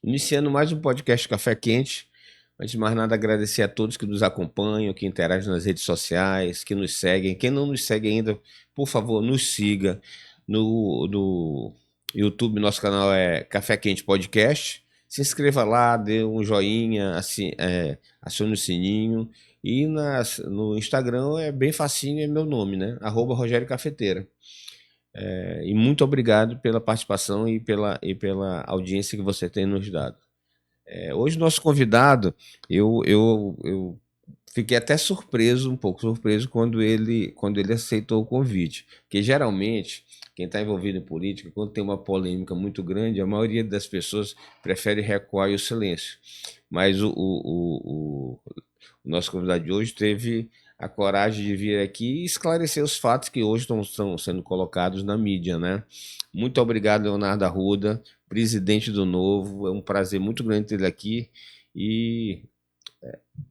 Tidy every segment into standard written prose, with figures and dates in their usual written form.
Iniciando mais um podcast Café Quente. Antes de mais nada, agradecer a todos que nos acompanham, que interagem nas redes sociais, que nos seguem. Quem não nos segue ainda, por favor, nos siga. No YouTube, nosso canal é Café Quente Podcast. Se inscreva lá, dê um joinha, acione o sininho. E no Instagram é bem facinho, é meu nome, né? @Rogério Cafeteira. E muito obrigado pela participação e pela audiência que você tem nos dado. Hoje, nosso convidado, eu fiquei até um pouco surpreso quando ele aceitou o convite. Porque geralmente, quem está envolvido em política, quando tem uma polêmica muito grande, a maioria das pessoas prefere recuar e o silêncio. Mas o nosso convidado de hoje teve a coragem de vir aqui e esclarecer os fatos que hoje estão sendo colocados na mídia, né? Muito obrigado, Leonardo Arruda, presidente do Novo. É um prazer muito grande ter ele aqui e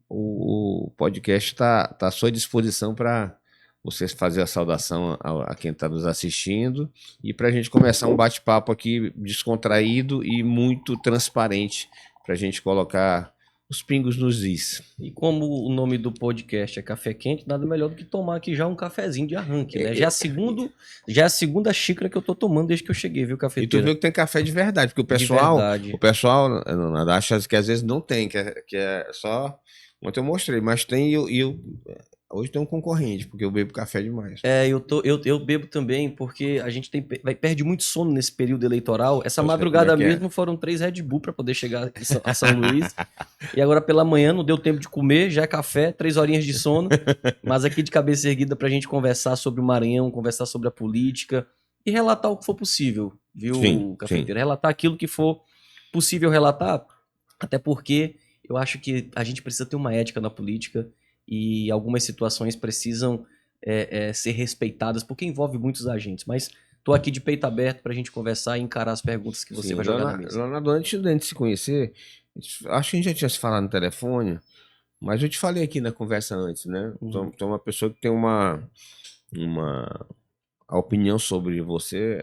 o podcast está à sua disposição para você fazer a saudação a quem está nos assistindo e para a gente começar um bate-papo aqui descontraído e muito transparente para a gente colocar os pingos nos is. E como o nome do podcast é Café Quente, nada melhor do que tomar aqui já um cafezinho de arranque, né? Já é a segunda xícara que eu tô tomando desde que eu cheguei, viu, cafeteira? E tu viu que tem café de verdade, porque o pessoal acha que às vezes não tem, que é só... Ontem eu mostrei, mas tem hoje tem um concorrente, porque eu bebo café demais. Eu bebo também, porque a gente perde muito sono nesse período eleitoral. Essa Eu sei madrugada como é que mesmo foram 3 Red Bull para poder chegar a São Luís. E agora pela manhã não deu tempo de comer, já é café, 3 horinhas de sono. Mas aqui de cabeça erguida pra gente conversar sobre o Maranhão, conversar sobre a política e relatar o que for possível, viu, Sim, cafeteiro? sim. Relatar aquilo que for possível relatar, até porque eu acho que a gente precisa ter uma ética na política e algumas situações precisam ser respeitadas, porque envolve muitos agentes. Mas tô aqui de peito aberto pra gente conversar e encarar as perguntas que você vai jogar na mesa. Leonardo, antes de a gente se conhecer, acho que a gente já tinha se falado no telefone, mas eu te falei aqui na conversa antes, né? Uhum. Então uma pessoa que tem a opinião sobre você,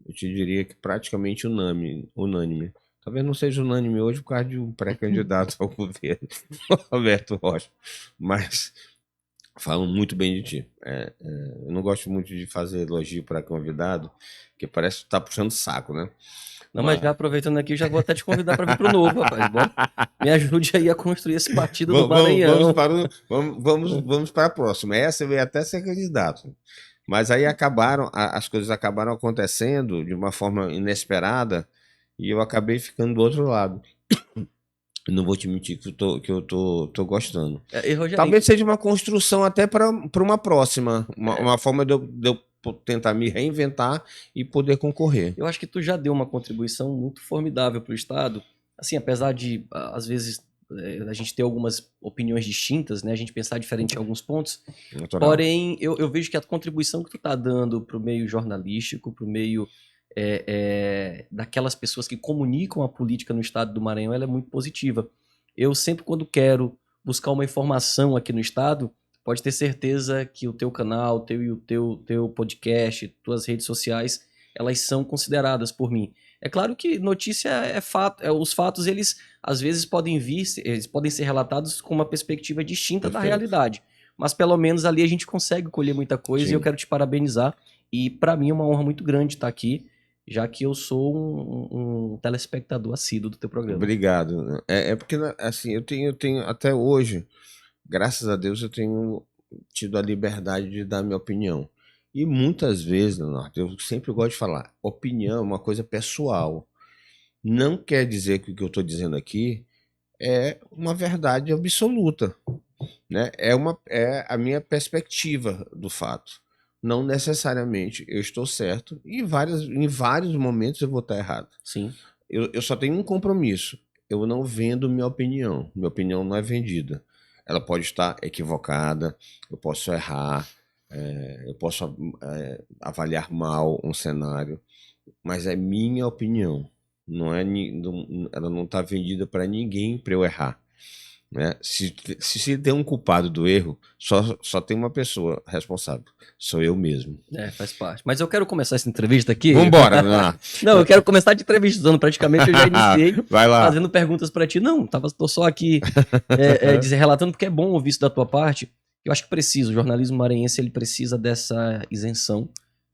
eu te diria que praticamente unânime. Talvez não seja unânime hoje por causa de um pré-candidato ao governo, Roberto Rocha, mas falam muito bem de ti. Eu não gosto muito de fazer elogio para convidado, porque parece que tá puxando saco, né? Não, mas já aproveitando aqui, já vou até te convidar para vir pro Novo, rapaz. Bora, me ajude aí a construir esse partido do Maranhão. Vamos para a próxima. Essa eu ia até ser candidato. Mas aí as coisas acabaram acontecendo de uma forma inesperada e eu acabei ficando do outro lado. Não vou te mentir que eu tô gostando. Rogério, Talvez seja uma construção até para uma próxima, uma forma de eu tentar me reinventar e poder concorrer. eu acho que tu já deu uma contribuição muito formidável para o Estado. Assim, apesar de, às vezes, a gente ter algumas opiniões distintas, né? A gente pensar diferente em alguns pontos. Natural. Porém, eu vejo que a contribuição que tu tá dando para o meio jornalístico, para o meio daquelas pessoas que comunicam a política no estado do Maranhão, ela é muito positiva. Eu sempre, quando quero buscar uma informação aqui no estado, pode ter certeza que o teu canal, teu podcast, tuas redes sociais, elas são consideradas por mim. É claro que notícia é fato, os fatos, eles às vezes eles podem ser relatados com uma perspectiva distinta da realidade. Mas pelo menos ali a gente consegue colher muita coisa. Sim. E eu quero te parabenizar. E para mim é uma honra muito grande estar aqui, já que eu sou um telespectador assíduo do teu programa. Obrigado. Porque, assim, eu tenho até hoje, graças a Deus, eu tenho tido a liberdade de dar minha opinião. E muitas vezes, Leonardo, eu sempre gosto de falar, opinião é uma coisa pessoal. Não quer dizer que o que eu estou dizendo aqui é uma verdade absoluta, né? É a minha perspectiva do fato. Não necessariamente eu estou certo e em vários momentos eu vou estar errado. Sim. Eu só tenho um compromisso. Eu não vendo minha opinião. Minha opinião não é vendida. Ela pode estar equivocada, eu posso errar, eu posso avaliar mal um cenário, mas é minha opinião. Ela não está vendida para ninguém para eu errar. né? Se tem um culpado do erro, só tem uma pessoa responsável. Sou eu mesmo. Faz parte. Mas eu quero começar essa entrevista aqui. Vambora, Leonardo. Não, eu quero começar te entrevistando. Praticamente eu já iniciei Vai lá. fazendo perguntas para ti. Não, tô só aqui relatando, porque é bom ouvir isso da tua parte. Eu acho que precisa. O jornalismo maranhense ele precisa dessa isenção,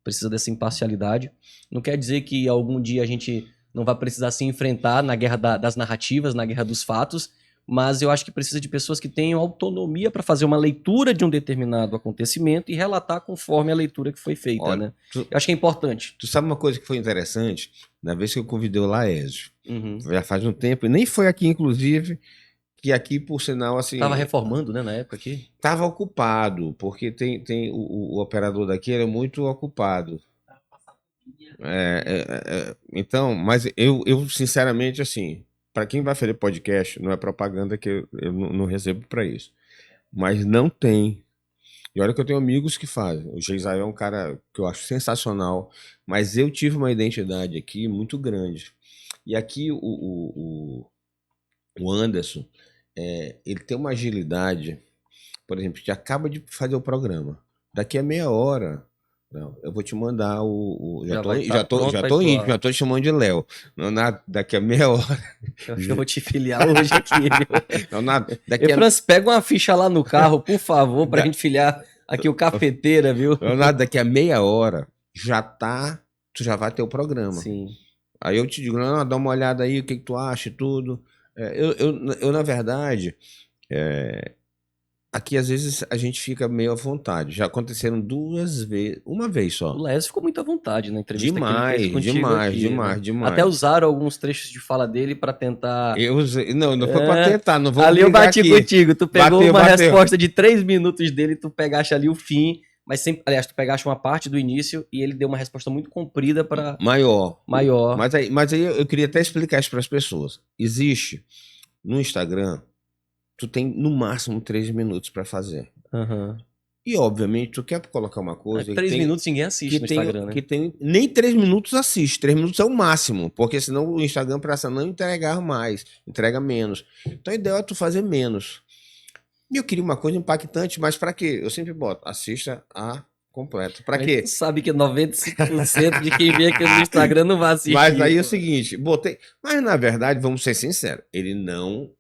precisa dessa imparcialidade. Não quer dizer que algum dia a gente não vai precisar se enfrentar na guerra das narrativas, na guerra dos fatos, mas eu acho que precisa de pessoas que tenham autonomia para fazer uma leitura de um determinado acontecimento e relatar conforme a leitura que foi feita. Olha, né? Eu acho que é importante. Tu sabe uma coisa que foi interessante? Na vez que eu convidei o Laésio, Uhum. já faz um tempo, e nem foi aqui, inclusive, que aqui, por sinal, assim... Tava reformando, né, na época aqui? Tava ocupado, porque tem o operador daqui era muito ocupado. Então, mas eu sinceramente, assim, para quem vai fazer podcast, não é propaganda que eu não recebo para isso. Mas não tem. E olha que eu tenho amigos que fazem. O Geisael é um cara que eu acho sensacional, mas eu tive uma identidade aqui muito grande. E aqui o Anderson, ele tem uma agilidade, por exemplo, que acaba de fazer o programa. Daqui a meia hora, não, eu vou te mandar Já já tô te chamando de Léo. Leonardo, daqui a meia hora. Eu acho que eu vou te filiar hoje aqui, viu? Leonardo, Francis, pega uma ficha lá no carro, por favor, pra gente filiar aqui o Cafeteira, viu? Leonardo, daqui a meia hora tu já vai ter o programa. Sim. Aí eu te digo, não, dá uma olhada aí, o que tu acha e tudo. Eu, na verdade, aqui às vezes a gente fica meio à vontade. Já aconteceram 2 vezes, uma vez só. O Léo ficou muito à vontade na entrevista que ele fez Demais, contigo demais, aqui, demais, né? demais. Até usaram alguns trechos de fala dele pra tentar... Não foi pra tentar, não vamos Ali eu brigar bati aqui. contigo, tu pegou Bateu. resposta de 3 minutos dele, tu pegaste ali o fim, mas sempre, aliás, tu pegaste uma parte do início e ele deu uma resposta muito comprida para Maior. Mas aí eu queria até explicar isso para as pessoas. Existe no Instagram, tu tem no máximo 3 minutos para fazer. Uhum. E obviamente tu quer colocar uma coisa... 3 minutos ninguém assiste no Instagram, né? Nem 3 minutos assiste, 3 minutos é o máximo, porque senão o Instagram passa a não entregar mais, entrega menos. Então a ideia é tu fazer menos. E eu queria uma coisa impactante, mas para quê? Eu sempre boto, assista a completo. Para quê? Tu sabe que 95% de quem vê aqui no Instagram não vai assistir. Mas aí é o seguinte, botei... Mas na verdade, vamos ser sinceros, ele não...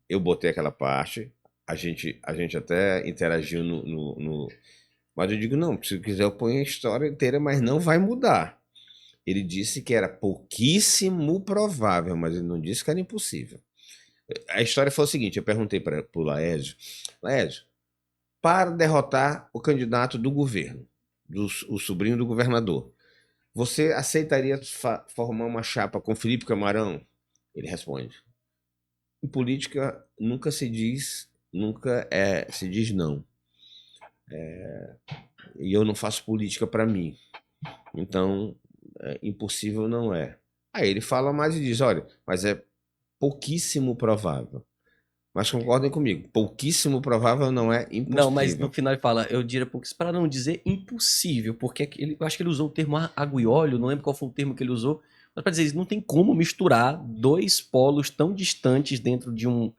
Eu botei aquela parte, a gente até interagiu no... Mas eu digo, não, se quiser eu ponho a história inteira, mas não vai mudar. Ele disse que era pouquíssimo provável, mas ele não disse que era impossível. A história foi o seguinte, eu perguntei para o Laésio, para derrotar o candidato do governo, o sobrinho do governador, você aceitaria formar uma chapa com Felipe Camarão? Ele responde, em política nunca se diz não. E eu não faço política para mim. Então, impossível não é. Aí ele fala mais e diz, olha, mas é pouquíssimo provável. Mas concordem comigo, pouquíssimo provável não é impossível. Não, mas no final ele fala, eu diria pouquíssimo, para não dizer impossível, porque eu acho que ele usou o termo água e óleo, não lembro qual foi o termo que ele usou, mas para dizer isso, não tem como misturar 2 polos tão distantes dentro de um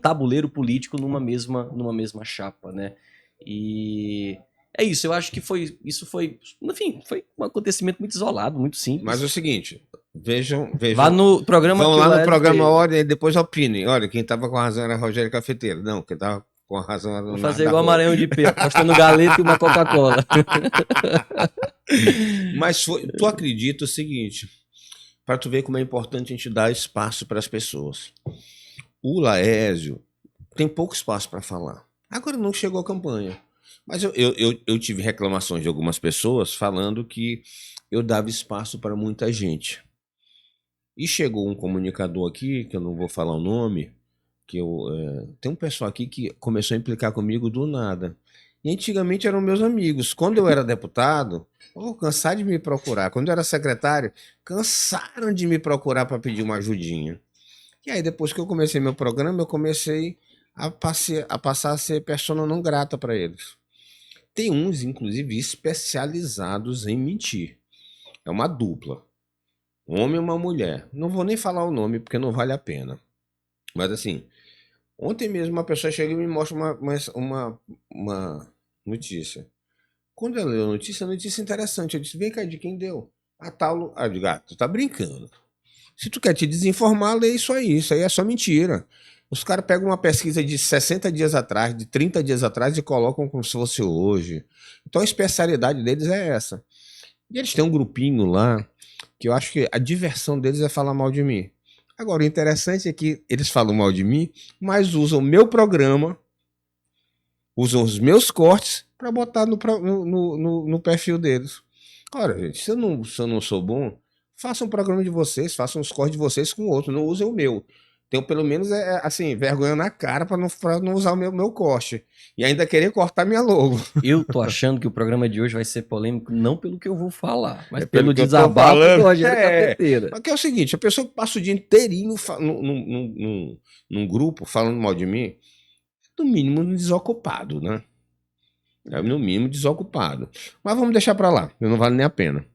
tabuleiro político numa mesma chapa, né? E é isso, eu acho que isso foi, enfim, foi um acontecimento muito isolado, muito simples. Mas é o seguinte, vejam. Vá no programa. Vão lá no programa Ordem e depois opinem. Olha, quem estava com a razão era Rogério Cafeteiro. Não, quem estava com a razão era o Vou fazer igual Maranhão de Pé, postando galeta e uma Coca-Cola. Mas tu acredita o seguinte, para tu ver como é importante a gente dar espaço para as pessoas. O Laésio tem pouco espaço para falar. Agora não chegou a campanha. Mas eu tive reclamações de algumas pessoas falando que eu dava espaço para muita gente. E chegou um comunicador aqui, que eu não vou falar o nome, tem um pessoal aqui que começou a implicar comigo do nada. E antigamente eram meus amigos. Quando eu era deputado, cansaram de me procurar. Quando eu era secretário, cansaram de me procurar para pedir uma ajudinha. E aí depois que eu comecei meu programa, eu comecei a passar a ser persona não grata para eles. Tem uns, inclusive, especializados em mentir. É uma dupla. Um homem e uma mulher. Não vou nem falar o nome porque não vale a pena. Mas assim, ontem mesmo uma pessoa chega e me mostra uma notícia. Quando ela leu a notícia interessante. Eu disse, vem cá, de quem deu? A tal... Ah, eu digo, tu tá brincando. Se tu quer te desinformar, lê isso aí é só mentira. Os caras pegam uma pesquisa de 60 dias atrás, de 30 dias atrás e colocam como se fosse hoje. Então a especialidade deles é essa. E eles têm um grupinho lá que eu acho que a diversão deles é falar mal de mim. Agora, o interessante é que eles falam mal de mim, mas usam o meu programa, usam os meus cortes para botar no perfil deles. Ora, gente, se eu não sou bom, façam um programa de vocês, façam os cortes de vocês com o outro, não usem o meu. Tenho pelo menos, assim, vergonha na cara pra não usar o meu corte. E ainda querer cortar minha logo. Eu tô achando que o programa de hoje vai ser polêmico, não pelo que eu vou falar, mas É pelo pelo que eu tô desabafo do falando. Rogério Cafeteira. Mas que é o seguinte, a pessoa que passa o dia inteirinho num grupo falando mal de mim, no mínimo desocupado, né? É no mínimo desocupado. Mas vamos deixar pra lá, não vale nem a pena.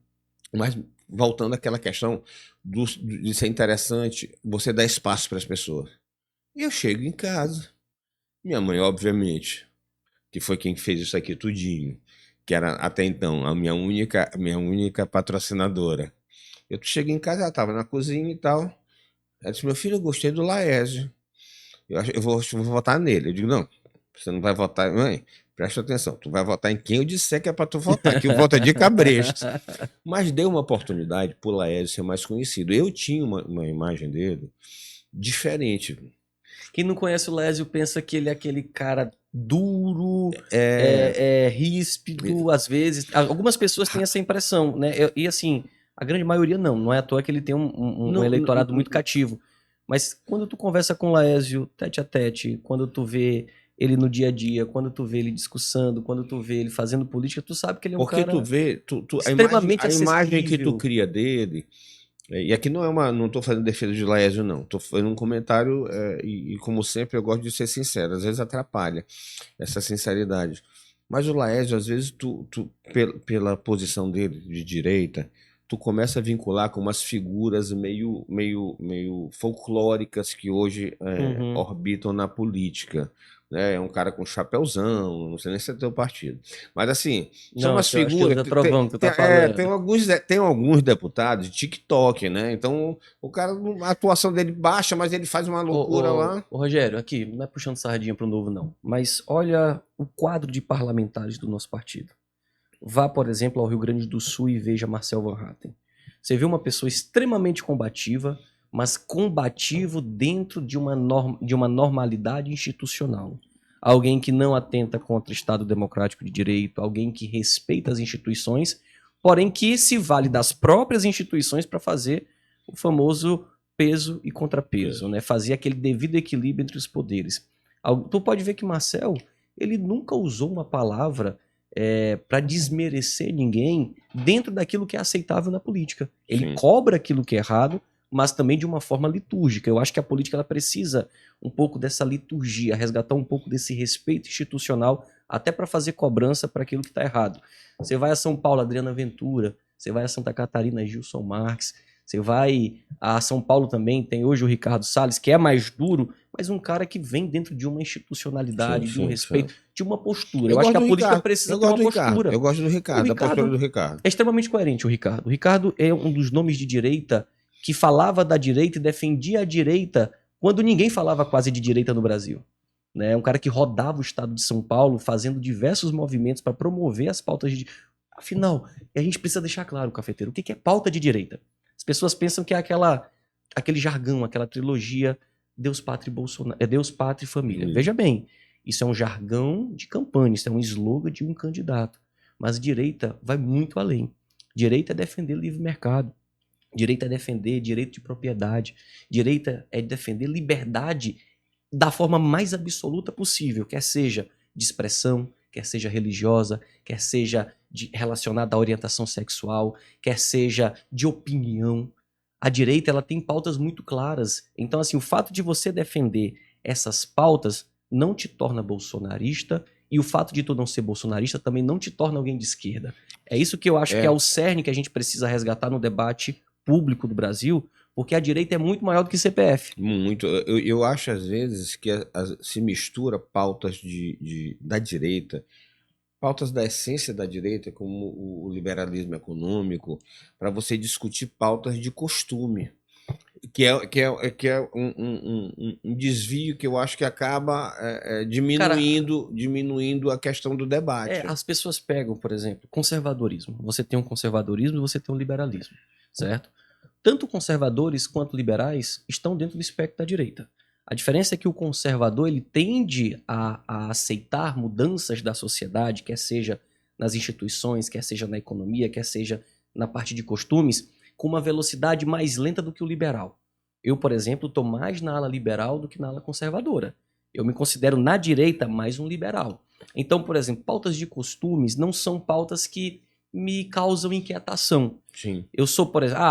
Mas voltando àquela questão de ser interessante, você dar espaço para as pessoas. Eu chego em casa, minha mãe, obviamente, que foi quem fez isso aqui tudinho, que era até então a minha única patrocinadora. Eu chego em casa, ela estava na cozinha e tal. Ela disse, meu filho, eu gostei do Laésio. Eu vou votar nele. Eu digo, não, você não vai votar, mãe, presta atenção, tu vai votar em quem eu disser que é para tu votar, que o voto é de cabresto. Mas deu uma oportunidade pro Laésio ser mais conhecido. Eu tinha uma imagem dele diferente. Quem não conhece o Lésio pensa que ele é aquele cara duro, É, ríspido, às vezes. Algumas pessoas têm essa impressão, né? E assim, a grande maioria não. Não é à toa que ele tem um não, eleitorado muito cativo. Mas quando tu conversa com o Laésio tete a tete, quando tu vê ele no dia a dia, quando tu vê ele discussando, quando tu vê ele fazendo política, tu sabe que ele é um porque tu cara vê, extremamente a imagem que tu acessível. cria dele, e aqui não estou fazendo defesa de Laésio, não. Estou fazendo um comentário, e como sempre eu gosto de ser sincero, às vezes atrapalha essa sinceridade. Mas o Laésio, às vezes, pela posição dele de direita, tu começa a vincular com umas figuras meio folclóricas que hoje Uhum. orbitam na política. Né? É um cara com chapéuzão, não sei nem se é teu partido. Mas assim, são Não, umas acho que é o figuras. Zé Tem, Trovão que tu tem, tá é, tem falando. alguns, tem alguns deputados de TikTok, né? Então, o cara, a atuação dele baixa, mas ele faz uma loucura lá. Ô, Rogério, aqui, não é puxando sardinha para o novo, não. Mas olha o quadro de parlamentares do nosso partido. Vá, por exemplo, ao Rio Grande do Sul e veja Marcel Van Hatten. Você vê uma pessoa extremamente combativa, mas combativo dentro de uma normalidade institucional. Alguém que não atenta contra o Estado Democrático de Direito, alguém que respeita as instituições, porém que se vale das próprias instituições para fazer o famoso peso e contrapeso, né? Fazer aquele devido equilíbrio entre os poderes. Tu pode ver que Marcel, ele nunca usou uma palavra para desmerecer ninguém dentro daquilo que é aceitável na política. Ele Sim. cobra aquilo que é errado, mas também de uma forma litúrgica. Eu acho que a política ela precisa um pouco dessa liturgia, resgatar um pouco desse respeito institucional, até para fazer cobrança para aquilo que está errado. Você vai a São Paulo, Adriana Ventura, você vai a Santa Catarina, Gilson Marques, você vai a São Paulo também, tem hoje o Ricardo Salles, que é mais duro, mas um cara que vem dentro de uma Sim, institucionalidade, de um sim, sim. respeito, de uma postura. Eu Eu acho gosto que a do política Ricardo. precisa Eu ter gosto uma do Ricardo. postura. Eu gosto do O Ricardo, da postura Ricardo do Ricardo. é extremamente coerente, o Ricardo. O Ricardo é um dos nomes de direita que falava da direita e defendia a direita quando ninguém falava quase de direita no Brasil. Né? É um cara que rodava o estado de São Paulo fazendo diversos movimentos para promover as pautas de. Afinal, a gente precisa deixar claro, cafeteiro, o que é pauta de direita? As pessoas pensam que é aquele jargão, aquela trilogia Deus, Pátria e Bolsonaro, é Deus, Pátria e Família. Veja bem, isso é um jargão de campanha, isso é um slogan de um candidato. Mas direita vai muito além. Direita é defender livre mercado. Direita é defender direito de propriedade. Direita é defender liberdade da forma mais absoluta possível, quer seja de expressão, quer seja religiosa, quer seja relacionada à orientação sexual, quer seja de opinião. A direita ela tem pautas muito claras. Então, assim, o fato de você defender essas pautas não te torna bolsonarista e o fato de tu não ser bolsonarista também não te torna alguém de esquerda. É isso que eu acho que é É, o cerne que a gente precisa resgatar no debate público do Brasil, Porque a direita é muito maior do que CPF. Muito. Eu acho, às vezes, que se mistura pautas da direita, pautas da essência da direita, como o liberalismo econômico, para você discutir pautas de costume, que é um desvio que eu acho que acaba diminuindo a questão do debate. As pessoas pegam, por exemplo, conservadorismo. Você tem um conservadorismo e você tem um liberalismo, certo? Tanto conservadores quanto liberais estão dentro do espectro da direita. A diferença é que o conservador ele tende a aceitar mudanças da sociedade, quer seja nas instituições, quer seja na economia, quer seja na parte de costumes, com uma velocidade mais lenta do que o liberal. Eu, por exemplo, estou mais na ala liberal do que na ala conservadora. Eu me considero na direita mais um liberal. Então, por exemplo, pautas de costumes não são pautas que me causam inquietação. Sim. Eu sou, por exemplo,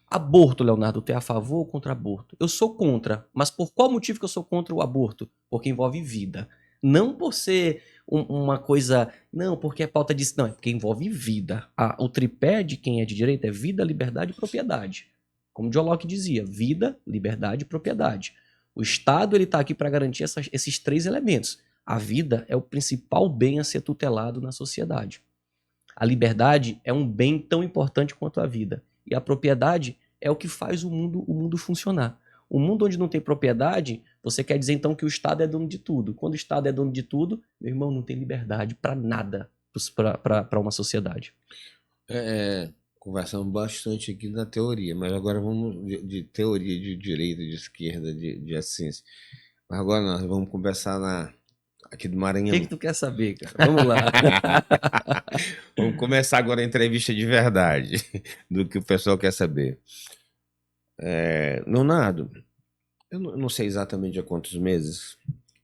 aborto, Leonardo, tu é a favor ou contra aborto? Eu sou contra, mas por qual motivo que eu sou contra o aborto? Porque envolve vida. Não por ser uma coisa, não, porque é pauta disso, não, é porque envolve vida. O tripé de quem é de direita é vida, liberdade e propriedade. Como John Locke dizia, vida, liberdade e propriedade. O Estado ele está aqui para garantir esses três elementos. A vida é o principal bem a ser tutelado na sociedade. A liberdade é um bem tão importante quanto a vida. E a propriedade é o que faz o mundo funcionar. Um mundo onde não tem propriedade, você quer dizer então que o Estado é dono de tudo. Quando o Estado é dono de tudo, meu irmão, não tem liberdade para nada para uma sociedade. Conversamos bastante aqui na teoria, mas agora vamos de teoria de direita, de esquerda, de ciência. Mas agora nós vamos conversar aqui do Maranhão. O que tu quer saber, cara? Vamos lá. Vamos começar agora a entrevista de verdade, do que o pessoal quer saber. Leonardo, eu não sei exatamente há quantos meses,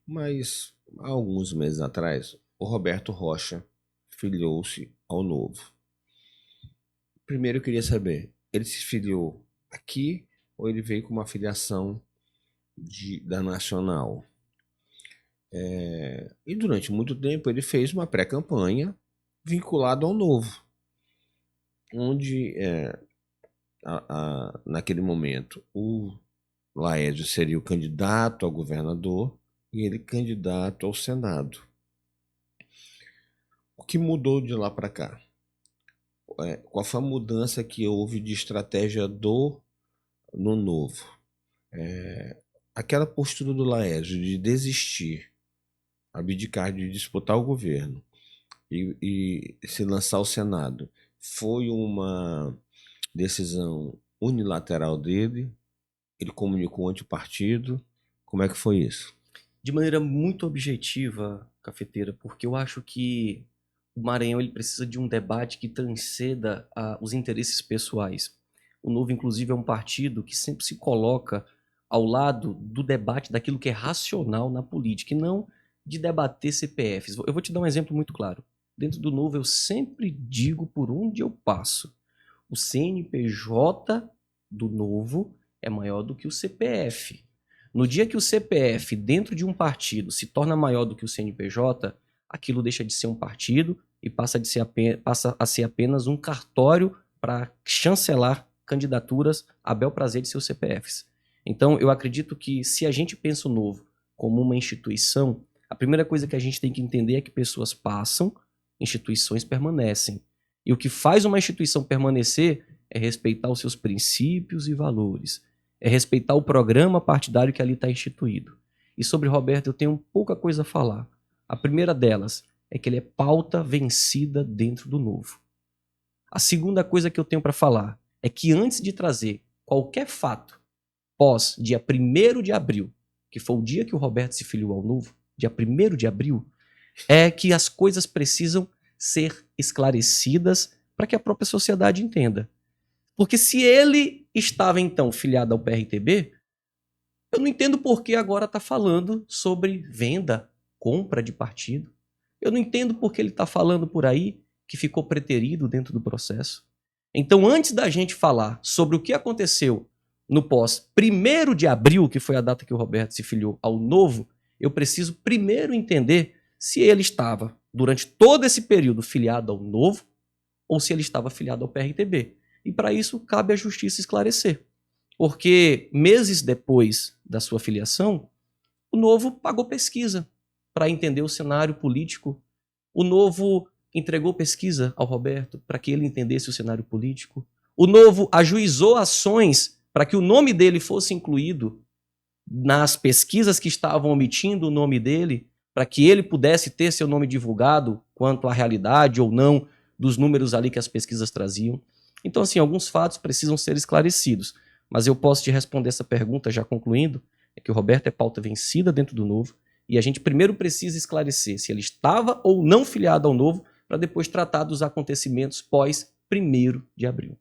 mas há alguns meses atrás, o Roberto Rocha filiou-se ao Novo. Primeiro eu queria saber, ele se filiou aqui ou ele veio com uma filiação da Nacional? E durante muito tempo ele fez uma pré-campanha vinculado ao Novo, onde naquele momento o Laércio seria o candidato a governador e ele candidato ao Senado. O que mudou de lá para cá? Qual foi a mudança que houve de estratégia no Novo? Aquela postura do Laércio de desistir, abdicar de disputar o governo e se lançar ao Senado, foi uma decisão unilateral dele? Ele comunicou ante o partido? Como é que foi isso? De maneira muito objetiva, Cafeteira, porque eu acho que o Maranhão ele precisa de um debate que transcenda os interesses pessoais. O Novo, inclusive, é um partido que sempre se coloca ao lado do debate daquilo que é racional na política, e não de debater CPFs. Eu vou te dar um exemplo muito claro. Dentro do Novo, eu sempre digo por onde eu passo. O CNPJ do Novo é maior do que o CPF. No dia que o CPF, dentro de um partido, se torna maior do que o CNPJ, aquilo deixa de ser um partido e passa a ser apenas um cartório para chancelar candidaturas a bel prazer de seus CPFs. Então, eu acredito que se a gente pensa o Novo como uma instituição, a primeira coisa que a gente tem que entender é que pessoas passam, instituições permanecem. E o que faz uma instituição permanecer é respeitar os seus princípios e valores, é respeitar o programa partidário que ali está instituído. E sobre Roberto eu tenho pouca coisa a falar. A primeira delas é que ele é pauta vencida dentro do Novo. A segunda coisa que eu tenho para falar é que antes de trazer qualquer fato pós dia 1º de abril, que foi o dia que o Roberto se filiou ao Novo, dia 1º de abril, é que as coisas precisam ser esclarecidas para que a própria sociedade entenda. Porque se ele estava então filiado ao PRTB, eu não entendo por que agora está falando sobre venda, compra de partido. Eu não entendo por que ele está falando por aí que ficou preterido dentro do processo. Então, antes da gente falar sobre o que aconteceu no pós 1º de abril, que foi a data que o Roberto se filiou ao Novo, eu preciso primeiro entender se ele estava, durante todo esse período, filiado ao Novo ou se ele estava filiado ao PRTB. E para isso, cabe à justiça esclarecer. Porque meses depois da sua filiação, o Novo pagou pesquisa para entender o cenário político. O Novo entregou pesquisa ao Roberto para que ele entendesse o cenário político. O Novo ajuizou ações para que o nome dele fosse incluído nas pesquisas que estavam omitindo o nome dele, para que ele pudesse ter seu nome divulgado quanto à realidade ou não dos números ali que as pesquisas traziam. Então, assim, alguns fatos precisam ser esclarecidos. Mas eu posso te responder essa pergunta, já concluindo, é que o Roberto é pauta vencida dentro do Novo, e a gente primeiro precisa esclarecer se ele estava ou não filiado ao Novo, para depois tratar dos acontecimentos pós 1º de abril.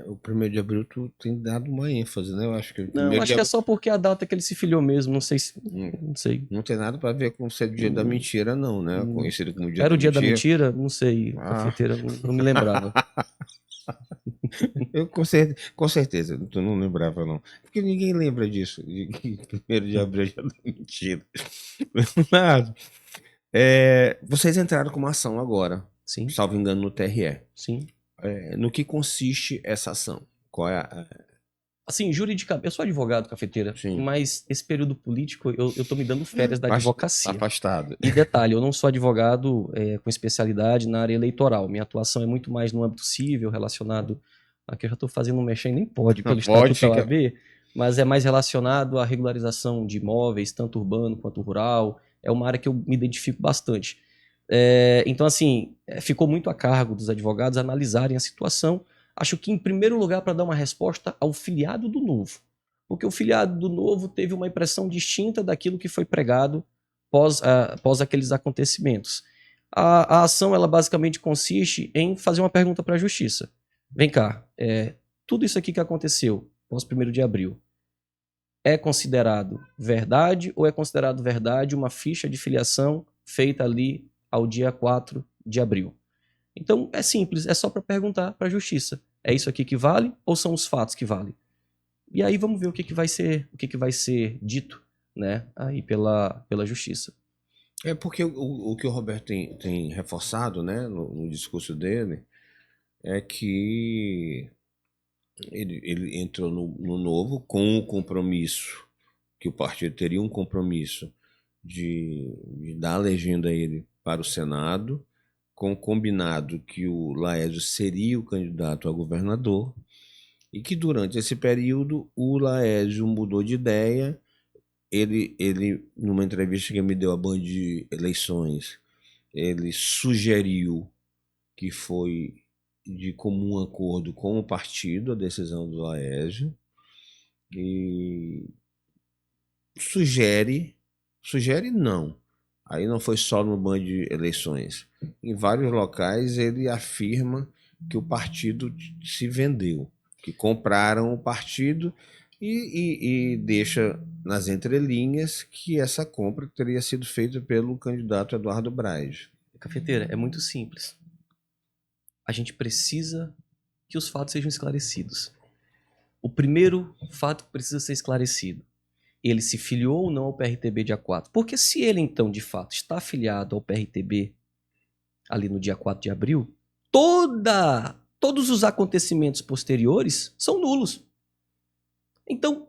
O 1º de abril tu tem dado uma ênfase, né? Eu acho que Não, acho que é só porque é a data que ele se filiou mesmo, não sei se... Não sei. Não tem nada para ver com ser o dia da mentira, não, né? Conhecido como dia Era da o dia mentira. da mentira? Não sei, cafeteira, não me lembrava. Eu com certeza, tu não lembrava, não. Porque ninguém lembra disso. De que 1º de abril é dia da mentira. Mas, vocês entraram com uma ação agora, Sim, salvo engano, no TRE. sim. No que consiste essa ação? Qual é a... Assim, juridicamente, eu sou advogado, cafeteira, Sim. mas esse período político eu tô me dando férias da advocacia. Afastado. E detalhe, eu não sou advogado com especialidade na área eleitoral. Minha atuação é muito mais no âmbito civil, relacionado... Aqui eu já estou fazendo um mexer, nem pode, pelo Estatuto da OAB, mas é mais relacionado à regularização de imóveis, tanto urbano quanto rural. É uma área que eu me identifico bastante. Então, assim, ficou muito a cargo dos advogados analisarem a situação. Acho que, em primeiro lugar, para dar uma resposta ao filiado do Novo. Porque o filiado do Novo teve uma impressão distinta daquilo que foi pregado pós aqueles acontecimentos. A ação, ela basicamente consiste em fazer uma pergunta para a Justiça. Vem cá, tudo isso aqui que aconteceu pós 1º de abril, é considerado verdade ou é considerado verdade uma ficha de filiação feita ali ao dia 4 de abril? Então é simples, é só para perguntar para a Justiça. É isso aqui que vale ou são os fatos que valem? E aí vamos ver o que vai ser dito, né, aí pela Justiça. Porque o que o Roberto tem reforçado, né, no discurso dele, é que ele entrou no Novo com o compromisso, que o partido teria um compromisso de dar a legenda a ele para o Senado, com o combinado que o Laésio seria o candidato a governador, e que durante esse período o Laésio mudou de ideia. Ele numa entrevista que me deu a Band de Eleições, ele sugeriu que foi de comum acordo com o partido a decisão do Laésio, e sugere não, aí não foi só no Band de Eleições, em vários locais ele afirma que o partido se vendeu, que compraram o partido, e deixa nas entrelinhas que essa compra teria sido feita pelo candidato Eduardo Braide. Cafeteira, é muito simples. A gente precisa que os fatos sejam esclarecidos. O primeiro fato que precisa ser esclarecido: ele se filiou ou não ao PRTB dia 4? Porque se ele, então, de fato, está afiliado ao PRTB ali no dia 4 de abril, todos os acontecimentos posteriores são nulos. Então,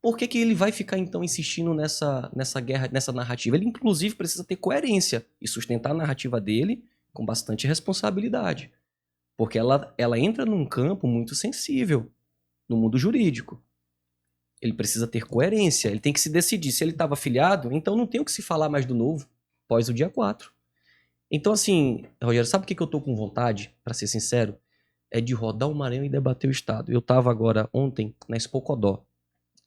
por que ele vai ficar, então, insistindo nessa guerra, nessa narrativa? Ele, inclusive, precisa ter coerência e sustentar a narrativa dele com bastante responsabilidade. Porque ela entra num campo muito sensível, no mundo jurídico. Ele precisa ter coerência, ele tem que se decidir. Se ele estava afiliado, então não tem o que se falar mais do Novo após o dia 4. Então, assim, Rogério, sabe o que eu tô com vontade, para ser sincero? É de rodar o Maranhão e debater o Estado. Eu estava agora, ontem, na Expo Codó,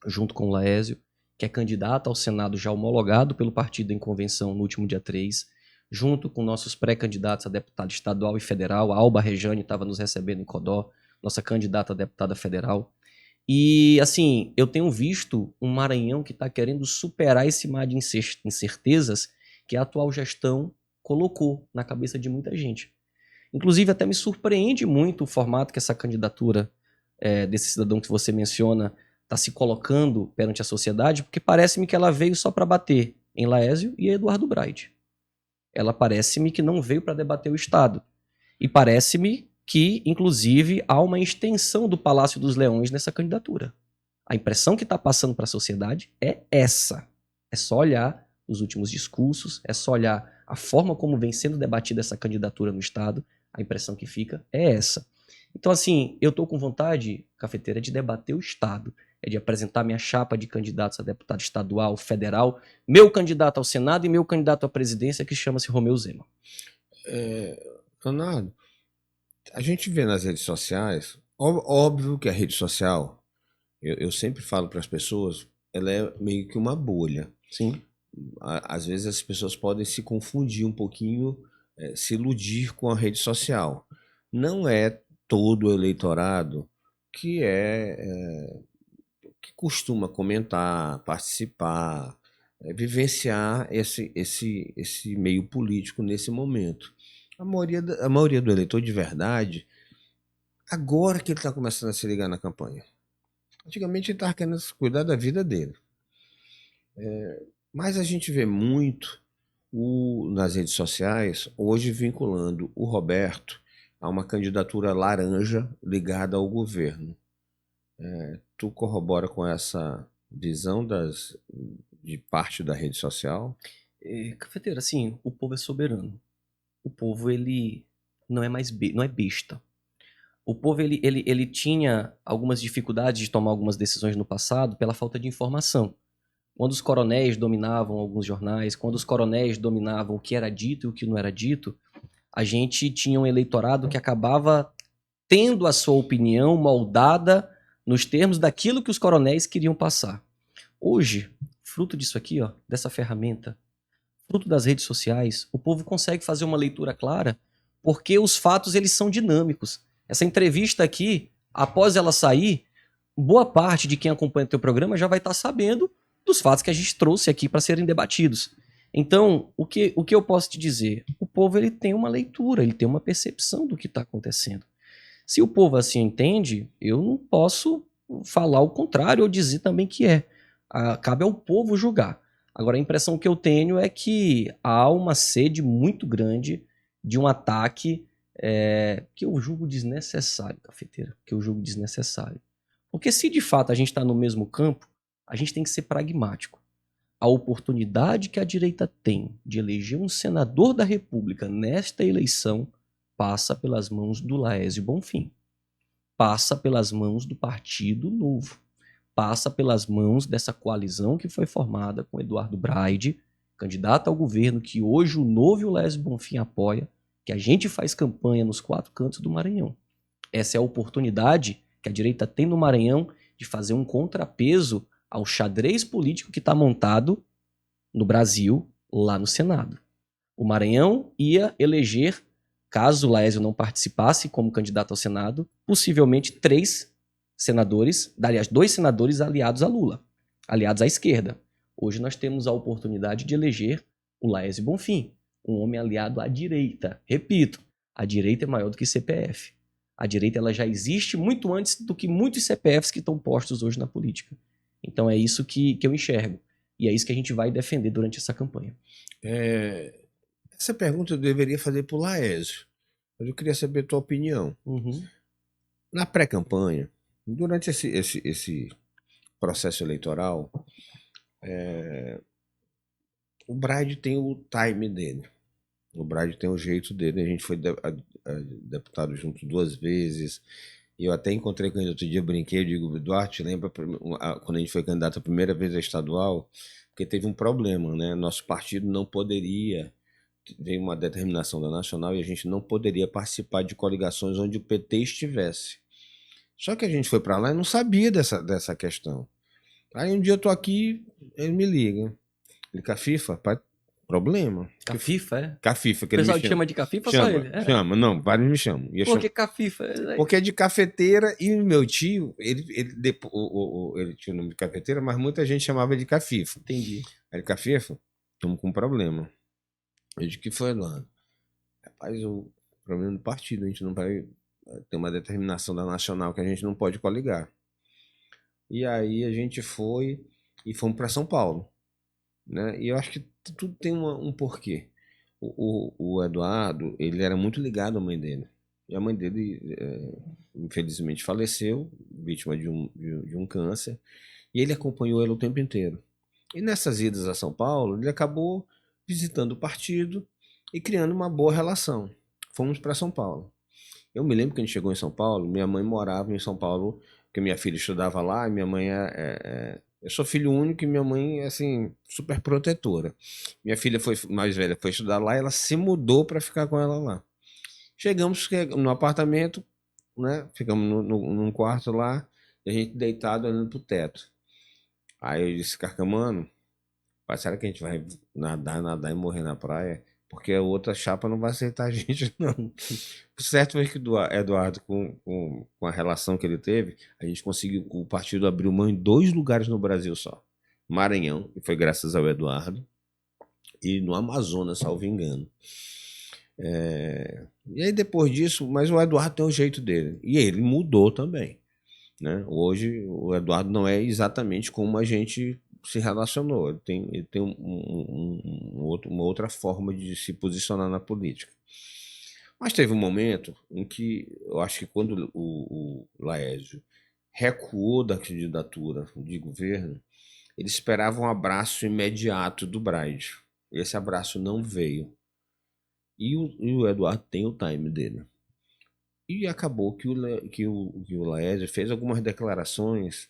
junto com o Laésio, que é candidato ao Senado já homologado pelo partido em convenção no último dia 3, junto com nossos pré-candidatos a deputado estadual e federal. A Alba Rejane estava nos recebendo em Codó, nossa candidata a deputada federal. E, assim, eu tenho visto um Maranhão que está querendo superar esse mar de incertezas que a atual gestão colocou na cabeça de muita gente. Inclusive, até me surpreende muito o formato que essa candidatura desse cidadão que você menciona está se colocando perante a sociedade, porque parece-me que ela veio só para bater em Laésio e Eduardo Braide. Ela parece-me que não veio para debater o Estado. E parece-me que, inclusive, há uma extensão do Palácio dos Leões nessa candidatura. A impressão que está passando para a sociedade é essa. É só olhar os últimos discursos, é só olhar a forma como vem sendo debatida essa candidatura no Estado, a impressão que fica é essa. Então, assim, eu estou com vontade, Cafeteira, de debater o Estado, é de apresentar minha chapa de candidatos a deputado estadual, federal, meu candidato ao Senado e meu candidato à presidência, que chama-se Romeu Zema. Leonardo, a gente vê nas redes sociais, óbvio que a rede social, eu sempre falo para as pessoas, ela é meio que uma bolha. Sim. Às vezes as pessoas podem se confundir um pouquinho, se iludir com a rede social. Não é todo o eleitorado que que costuma comentar, participar, vivenciar esse meio político nesse momento. A maioria do eleitor de verdade, agora que ele está começando a se ligar na campanha. Antigamente ele estava querendo cuidar da vida dele. Mas a gente vê muito nas redes sociais, hoje vinculando o Roberto a uma candidatura laranja ligada ao governo. Tu corrobora com essa visão de parte da rede social? Cafeteira, assim, o povo é soberano. O povo, ele não é mais não é besta. O povo, ele tinha algumas dificuldades de tomar algumas decisões no passado pela falta de informação. Quando os coronéis dominavam alguns jornais, quando os coronéis dominavam o que era dito e o que não era dito, a gente tinha um eleitorado que acabava tendo a sua opinião moldada nos termos daquilo que os coronéis queriam passar. Hoje, fruto disso aqui, ó, dessa ferramenta, fruto das redes sociais, o povo consegue fazer uma leitura clara porque os fatos eles são dinâmicos. Essa entrevista aqui, após ela sair, boa parte de quem acompanha o teu programa já vai estar sabendo dos fatos que a gente trouxe aqui para serem debatidos. Então, o que eu posso te dizer? O povo ele tem uma leitura, ele tem uma percepção do que está acontecendo. Se o povo assim entende, eu não posso falar o contrário ou dizer também que é. Cabe ao povo julgar. Agora, a impressão que eu tenho é que há uma sede muito grande de um ataque que eu julgo desnecessário, Cafeteira, que eu julgo desnecessário. Porque se de fato a gente está no mesmo campo, a gente tem que ser pragmático. A oportunidade que a direita tem de eleger um senador da República nesta eleição passa pelas mãos do Laésio Bonfim, passa pelas mãos do Partido Novo, passa pelas mãos dessa coalizão que foi formada com Eduardo Braide, candidato ao governo que hoje o Novo e o Laésio Bonfim apoia, que a gente faz campanha nos 4 cantos do Maranhão. Essa é a oportunidade que a direita tem no Maranhão de fazer um contrapeso ao xadrez político que está montado no Brasil, lá no Senado. O Maranhão ia eleger, caso o Laésio não participasse como candidato ao Senado, possivelmente 3 senadores, aliás, 2 senadores aliados a Lula, aliados à esquerda. Hoje nós temos a oportunidade de eleger o Laésio Bonfim, um homem aliado à direita. Repito, a direita é maior do que CPF. A direita ela já existe muito antes do que muitos CPFs que estão postos hoje na política. Então é isso que eu enxergo. E é isso que a gente vai defender durante essa campanha. Essa pergunta eu deveria fazer para o Laésio, mas eu queria saber a tua opinião. Na pré-campanha, durante esse processo eleitoral, o Braide tem o time dele. O Braide tem o jeito dele. A gente foi deputado junto 2 vezes. E eu até encontrei com ele outro dia, brinquei, digo, Duarte, lembra quando a gente foi candidato a primeira vez a estadual? Porque teve um problema, né? Nosso partido não poderia, veio uma determinação da Nacional e a gente não poderia participar de coligações onde o PT estivesse. Só que a gente foi para lá e não sabia dessa questão. Aí um dia eu tô aqui, ele me liga. Ele, Cafifa, pai, problema. Cafifa, é? Cafifa, que O ele pessoal me te chama de Cafifa chama, só ele? chama, não, vários me chamam. Por que Cafifa? Porque é de cafeteira e o meu tio, ele tinha o nome de cafeteira, mas muita gente chamava de Cafifa. Entendi. Aí, Cafifa, estamos com um problema. Eu disse, que foi, Eduardo? Rapaz, o problema do partido, a gente não vai ter uma determinação da Nacional que a gente não pode coligar. E aí a gente foi e fomos para São Paulo, né? E eu acho que tudo tem um porquê. O Eduardo, ele era muito ligado à mãe dele. e a mãe dele, infelizmente, faleceu, vítima de um câncer, e ele acompanhou ela o tempo inteiro. E nessas idas a São Paulo, ele acabou visitando o partido e criando uma boa relação. Fomos para São Paulo. Eu me lembro que a gente chegou em São Paulo, minha mãe morava em São Paulo, porque minha filha estudava lá, e minha mãe eu sou filho único e minha mãe é assim, super protetora. Minha filha mais velha foi estudar lá e ela se mudou para ficar com ela lá. Chegamos no apartamento, né? Ficamos num quarto lá, e a gente deitado olhando pro teto. Aí eu disse, Carcamano, será que a gente vai nadar e morrer na praia? Porque a outra chapa não vai aceitar a gente, não. O certo foi que o Eduardo, com a relação que ele teve, a gente conseguiu, o partido abriu mão em 2 lugares no Brasil só. Maranhão, e foi graças ao Eduardo, e no Amazonas, salvo engano. E aí depois disso, mas o Eduardo tem o jeito dele, e ele mudou também, né? Hoje o Eduardo não é exatamente como a gente se relacionou, ele tem uma outra forma de se posicionar na política. Mas teve um momento em que eu acho que quando o Laésio recuou da candidatura de governo, ele esperava um abraço imediato do Braide. Esse abraço não veio. E o Eduardo tem o time dele. E acabou que o Laésio fez algumas declarações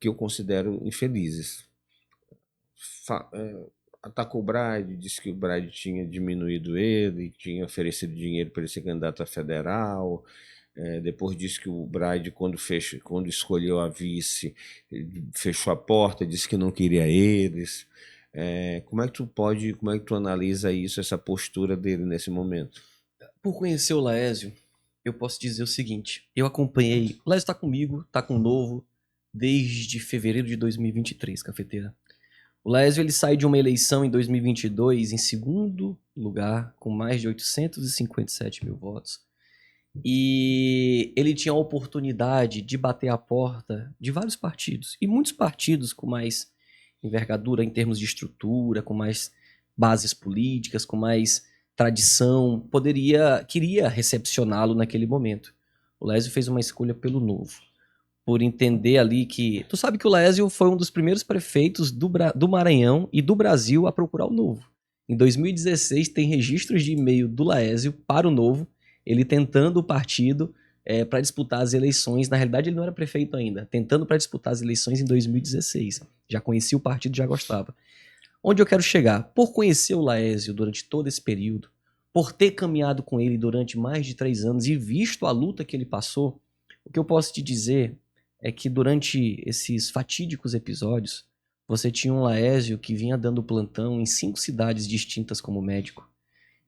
que eu considero infelizes. Atacou o Braide, disse que o Braide tinha diminuído ele, tinha oferecido dinheiro para ele ser candidato a federal. Depois disse que o Braide, quando escolheu a vice, fechou a porta, disse que não queria eles. Como é que tu analisa isso, essa postura dele nesse momento? Por conhecer o Laésio, eu posso dizer o seguinte, eu acompanhei, o Laésio está comigo, está com o Novo, desde fevereiro de 2023, Cafeteira. O Laésio ele sai de uma eleição em 2022 em segundo lugar, com mais de 857 mil votos. E ele tinha a oportunidade de bater a porta de vários partidos. E muitos partidos com mais envergadura em termos de estrutura, com mais bases políticas, com mais tradição, queria recepcioná-lo naquele momento. O Laésio fez uma escolha pelo Novo. Por entender ali que... Tu sabe que o Laésio foi um dos primeiros prefeitos do Maranhão e do Brasil a procurar o Novo. Em 2016 tem registros de e-mail do Laésio para o Novo, ele tentando o partido para disputar as eleições. Na realidade ele não era prefeito ainda, tentando para disputar as eleições em 2016. Já conhecia o partido, já gostava. Onde eu quero chegar? Por conhecer o Laésio durante todo esse período, por ter caminhado com ele durante mais de 3 anos e visto a luta que ele passou, o que eu posso te dizer é que durante esses fatídicos episódios, você tinha um Laésio que vinha dando plantão em 5 cidades distintas como médico,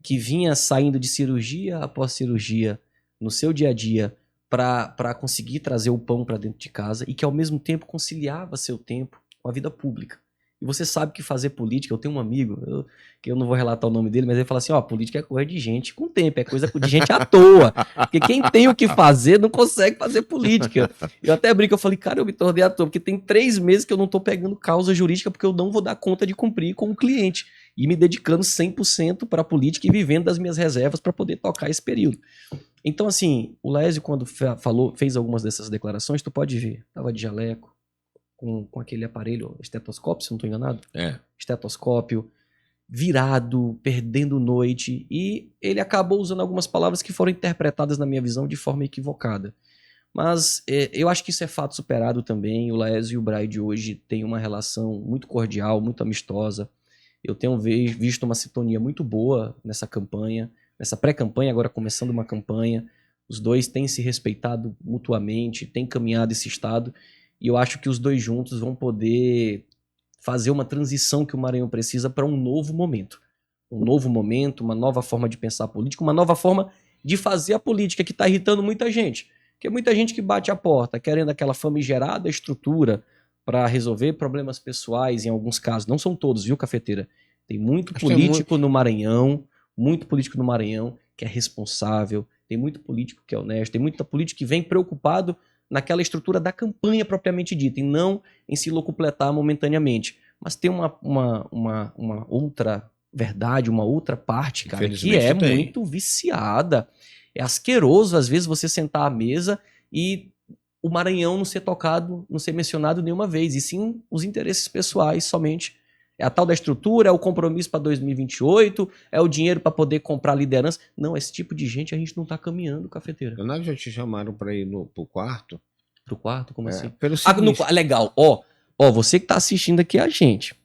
que vinha saindo de cirurgia após cirurgia no seu dia a dia para conseguir trazer o pão para dentro de casa e que ao mesmo tempo conciliava seu tempo com a vida pública. E você sabe que fazer política, eu tenho um amigo, que eu não vou relatar o nome dele, mas ele fala assim, política é coisa de gente com tempo, é coisa de gente à toa. Porque quem tem o que fazer não consegue fazer política. Eu até brinco, eu falei, cara, eu me tornei à toa, porque tem 3 meses que eu não tô pegando causa jurídica porque eu não vou dar conta de cumprir com o cliente. E me dedicando 100% para a política e vivendo das minhas reservas para poder tocar esse período. Então, assim, o Laésio, quando fez algumas dessas declarações, tu pode ver, tava de jaleco, com aquele aparelho, estetoscópio, se não estou enganado. Estetoscópio, virado, perdendo noite, e ele acabou usando algumas palavras que foram interpretadas, na minha visão, de forma equivocada. Mas eu acho que isso é fato superado também. O Laésio e o Braide hoje têm uma relação muito cordial, muito amistosa. Eu tenho visto uma sintonia muito boa nessa campanha, nessa pré-campanha, agora começando uma campanha. Os dois têm se respeitado mutuamente, têm caminhado esse estado. E eu acho que os dois juntos vão poder fazer uma transição que o Maranhão precisa para um novo momento. Um novo momento, uma nova forma de pensar a política, uma nova forma de fazer a política que está irritando muita gente. Porque muita gente que bate a porta querendo aquela famigerada estrutura para resolver problemas pessoais, em alguns casos. Não são todos, viu, Cafeteira? Tem muito político no Maranhão, que é responsável, tem muito político que é honesto, tem muito político que vem preocupado naquela estrutura da campanha propriamente dita, e não em se locupletar momentaneamente. Mas tem uma outra verdade, uma outra parte, cara, que é muito viciada. É asqueroso, às vezes, você sentar à mesa e o Maranhão não ser tocado, não ser mencionado nenhuma vez, e sim os interesses pessoais somente. É a tal da estrutura, é o compromisso para 2028, é o dinheiro para poder comprar liderança. Não, esse tipo de gente a gente não está caminhando, cafeteira. Leonardo, já te chamaram para ir pro quarto? Pro quarto? Como assim? Pelo seguinte... Legal. Ó, você que tá assistindo aqui a gente.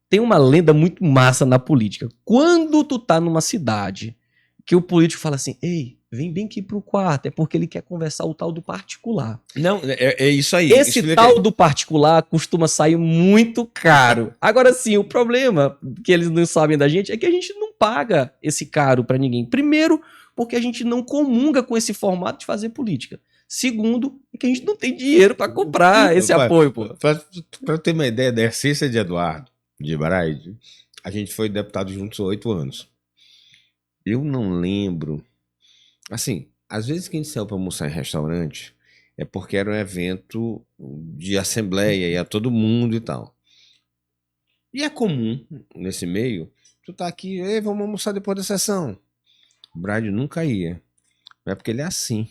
Tem uma lenda muito massa na política. Quando tu tá numa cidade que o político fala assim, ei, vem bem aqui pro quarto, é porque ele quer conversar o tal do particular. Não, é isso aí. Esse tal do particular costuma sair muito caro. Agora sim, o problema que eles não sabem da gente é que a gente não paga esse caro pra ninguém. Primeiro, porque a gente não comunga com esse formato de fazer política. Segundo, é que a gente não tem dinheiro para comprar esse apoio, pô. Para ter uma ideia da essência de Eduardo de Braide, a gente foi deputado juntos há 8 anos. Eu não lembro. Assim, às vezes que a gente saiu para almoçar em restaurante é porque era um evento de assembleia, ia todo mundo e tal. E é comum, nesse meio, tu tá aqui, ei, vamos almoçar depois da sessão. O Braide nunca ia. Não é porque ele é assim.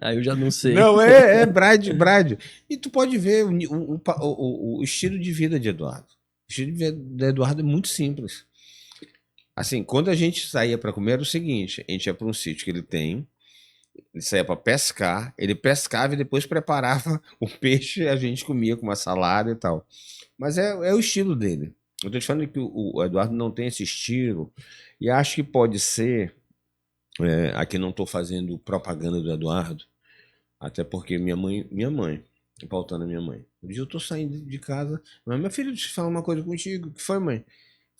Aí eu já não sei. Não, Brade. E tu pode ver o estilo de vida de Eduardo. O estilo de vida de Eduardo é muito simples. Assim, quando a gente saía para comer era o seguinte, a gente ia para um sítio que ele tem, ele saía para pescar, ele pescava e depois preparava o peixe e a gente comia com uma salada e tal. Mas é o estilo dele. Eu tô te falando que o Eduardo não tem esse estilo e acho que pode ser... aqui não estou fazendo propaganda do Eduardo, até porque minha mãe, pautando a minha mãe. Um dia eu estou saindo de casa, mas meu filho, deixa eu falar uma coisa contigo. O que foi, mãe?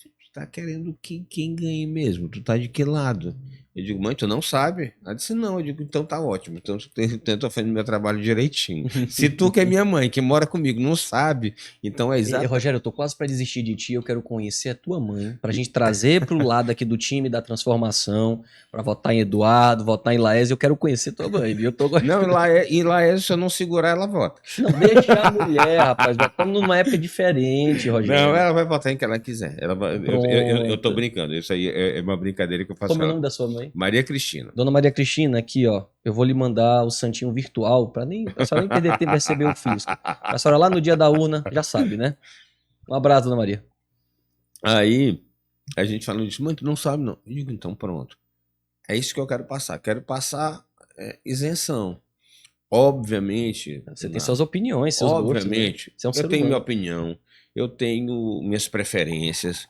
Tu tá querendo quem ganhe mesmo? Tu tá de que lado? Eu digo, mãe, tu não sabe? Ela disse, não. Eu digo, então tá ótimo. Então eu tento fazer meu trabalho direitinho. Se tu, que é minha mãe, que mora comigo, não sabe, então é exato. Rogério, eu tô quase para desistir de ti. Eu quero conhecer a tua mãe, pra gente trazer pro lado aqui do time da transformação, pra votar em Eduardo, votar em Laés. Eu quero conhecer tua mãe, viu? Eu tô gostando. Não, em Laés, se eu não segurar, ela vota. Não, deixa a mulher, rapaz. Nós estamos numa época diferente, Rogério. Não, ela vai votar em que ela quiser. Eu tô brincando. Isso aí é uma brincadeira que eu faço. Como é o nome da sua mãe? Maria Cristina. Dona Maria Cristina, aqui, ó. Eu vou lhe mandar o santinho virtual pra senhora nem perder tempo de receber o fisco. A senhora lá no dia da urna, já sabe, né? Um abraço, Dona Maria. Aí, a gente falando disso, mãe, tu não sabe, não. Eu digo, então pronto. É isso que eu quero passar. Quero passar isenção. Obviamente. Você tem suas opiniões, seus obviamente, gostos, né? Eu tenho minha opinião, eu tenho minhas preferências.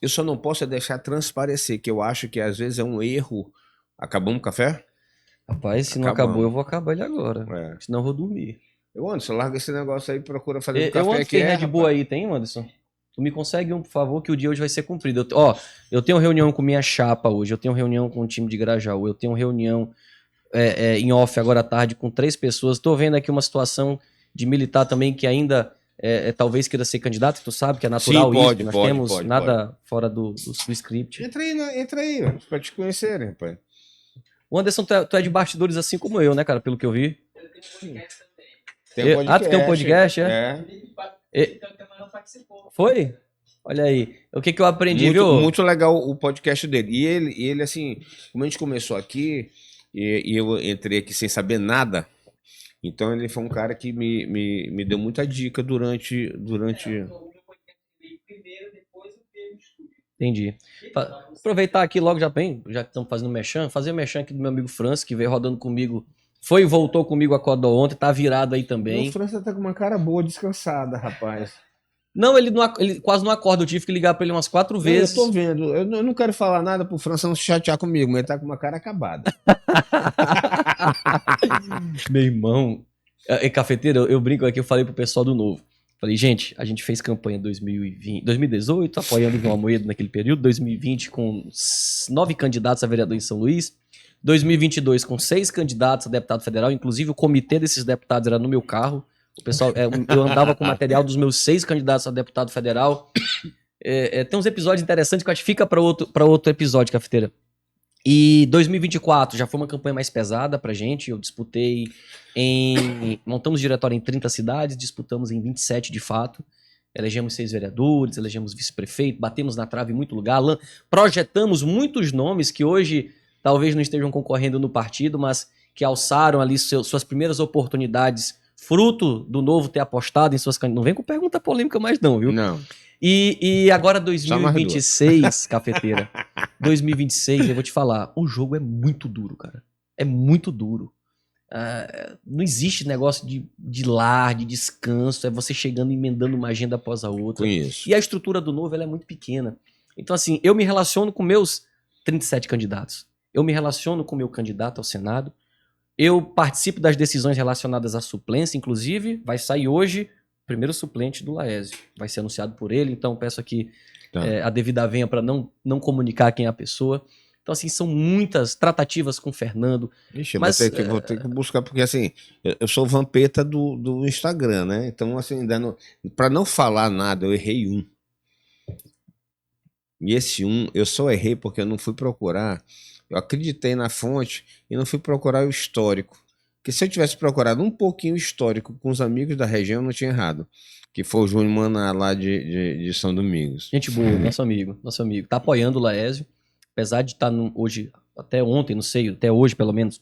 Eu só não posso deixar transparecer, que eu acho que às vezes é um erro. Acabamos o café? Rapaz, se não acabou, eu vou acabar ele agora. Senão eu vou dormir. Anderson, larga esse negócio aí e procura fazer um café Anderson, que tem Red Bull aí, tem, Anderson? Tu me consegue por favor, que o dia hoje vai ser cumprido. Eu tenho reunião com minha chapa hoje, eu tenho reunião com o time de Grajaú, eu tenho reunião em off agora à tarde com 3 pessoas. Tô vendo aqui uma situação de militar também que ainda talvez queira ser candidato, tu sabe que é natural. Sim, pode, isso, nós pode, temos pode, nada fora do script. Entra aí, pra te conhecerem, rapaz. O Anderson, tu é de bastidores assim como eu, né, cara, pelo que eu vi. Tem um podcast. Tu tem um podcast, é? Foi? Olha aí. O que eu aprendi, viu? Muito legal o podcast dele. E ele, assim, como a gente começou aqui, e eu entrei aqui sem saber nada, então ele foi um cara que me deu muita dica durante... Entendi. Aproveitar aqui logo já que estamos fazendo merchan, fazer merchan aqui do meu amigo França, que veio rodando comigo, foi e voltou comigo a Codó ontem, tá virado aí também. O França tá com uma cara boa, descansada, rapaz. Não, ele quase não acorda, eu tive que ligar pra ele umas 4 vezes. Eu tô vendo, eu não quero falar nada pro França não se chatear comigo, mas ele tá com uma cara acabada. Meu irmão, cafeteiro, eu brinco aqui, eu falei pro pessoal do Novo. Falei, gente, a gente fez campanha 2018, apoiando o João Amoedo naquele período, 2020 com 9 candidatos a vereador em São Luís, 2022 com 6 candidatos a deputado federal, inclusive o comitê desses deputados era no meu carro, o pessoal, eu andava com material dos meus 6 candidatos a deputado federal. Tem uns episódios interessantes que eu acho que fica para outro episódio, cafeteira. E 2024 já foi uma campanha mais pesada pra gente. Eu disputei montamos diretório em 30 cidades, disputamos em 27 de fato. Elegemos 6 vereadores, elegemos vice-prefeito, batemos na trave em muito lugar, projetamos muitos nomes que hoje talvez não estejam concorrendo no partido, mas que alçaram ali suas primeiras oportunidades, fruto do Novo ter apostado em suas candidatas. Não vem com pergunta polêmica mais não, viu? Não. E agora Só mais 2026, cafeteira, 2026, eu vou te falar, o jogo é muito duro, cara. É muito duro. Não existe negócio de lar, de descanso, é você chegando e emendando uma agenda após a outra. Conheço. E a estrutura do Novo ela é muito pequena. Então, assim, eu me relaciono com meus 37 candidatos. Eu me relaciono com o meu candidato ao Senado. Eu participo das decisões relacionadas à suplência, inclusive vai sair hoje o primeiro suplente do Laésio. Vai ser anunciado por ele, então peço aqui a devida venha para não comunicar quem é a pessoa. Então, assim, são muitas tratativas com o Fernando. Ixi, mas vou ter que buscar, porque assim, eu sou vampeta do Instagram, né? Então, assim, para não falar nada, eu errei um. E esse um, eu só errei porque eu não fui procurar. Eu acreditei na fonte e não fui procurar o histórico. Porque se eu tivesse procurado um pouquinho o histórico com os amigos da região, eu não tinha errado. Que foi o Júnior Maná lá de São Domingos. Gente boa, nosso amigo. Tá apoiando o Laésio. Apesar de estar hoje, até ontem, não sei, até hoje pelo menos,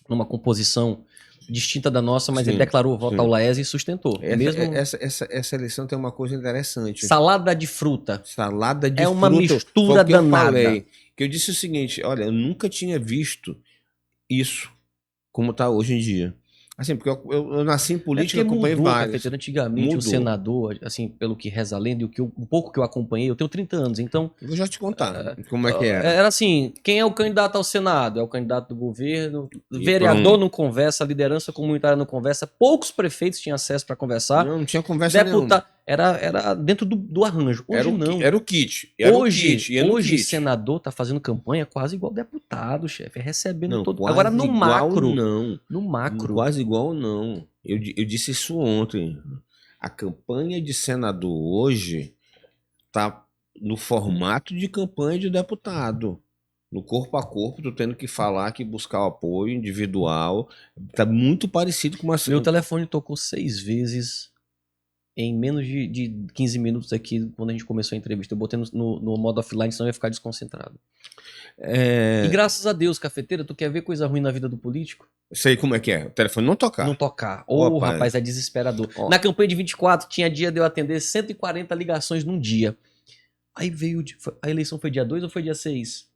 numa composição distinta da nossa, mas Sim, ele declarou voto ao Laésio e sustentou. Essa eleição tem uma coisa interessante. Salada de fruta. Salada de fruta. É uma mistura danada. Que eu disse o seguinte, olha, eu nunca tinha visto isso como está hoje em dia. Assim, porque eu nasci em política, acompanhei vários. Antigamente, o senador, assim, pelo que reza a lenda, e um pouco que eu acompanhei, eu tenho 30 anos, então... Eu vou já te contar como é que era. Era assim, quem é o candidato ao Senado? É o candidato do governo, o vereador não conversa, a liderança comunitária não conversa, poucos prefeitos tinham acesso para conversar. Não tinha conversa nenhuma. Era dentro do arranjo. Hoje não. Era o kit. Hoje senador tá fazendo campanha quase igual deputado, chefe. Recebendo não, todo. Agora no macro. Não. No macro. Quase igual não. Eu disse isso ontem. A campanha de senador hoje tá no formato de campanha de deputado. No corpo a corpo, tu tendo que falar, que buscar o apoio individual. Tá muito parecido com uma... Meu telefone tocou 6 vezes em menos de 15 minutos aqui, quando a gente começou a entrevista. Eu botei no modo offline, senão eu ia ficar desconcentrado. E graças a Deus, cafeteira, tu quer ver coisa ruim na vida do político? Sei como é que é. O telefone não tocar. Não tocar. Rapaz, é desesperador. Na campanha de 24, tinha dia de eu atender 140 ligações num dia. Aí veio... A eleição foi dia 2 ou foi dia 6?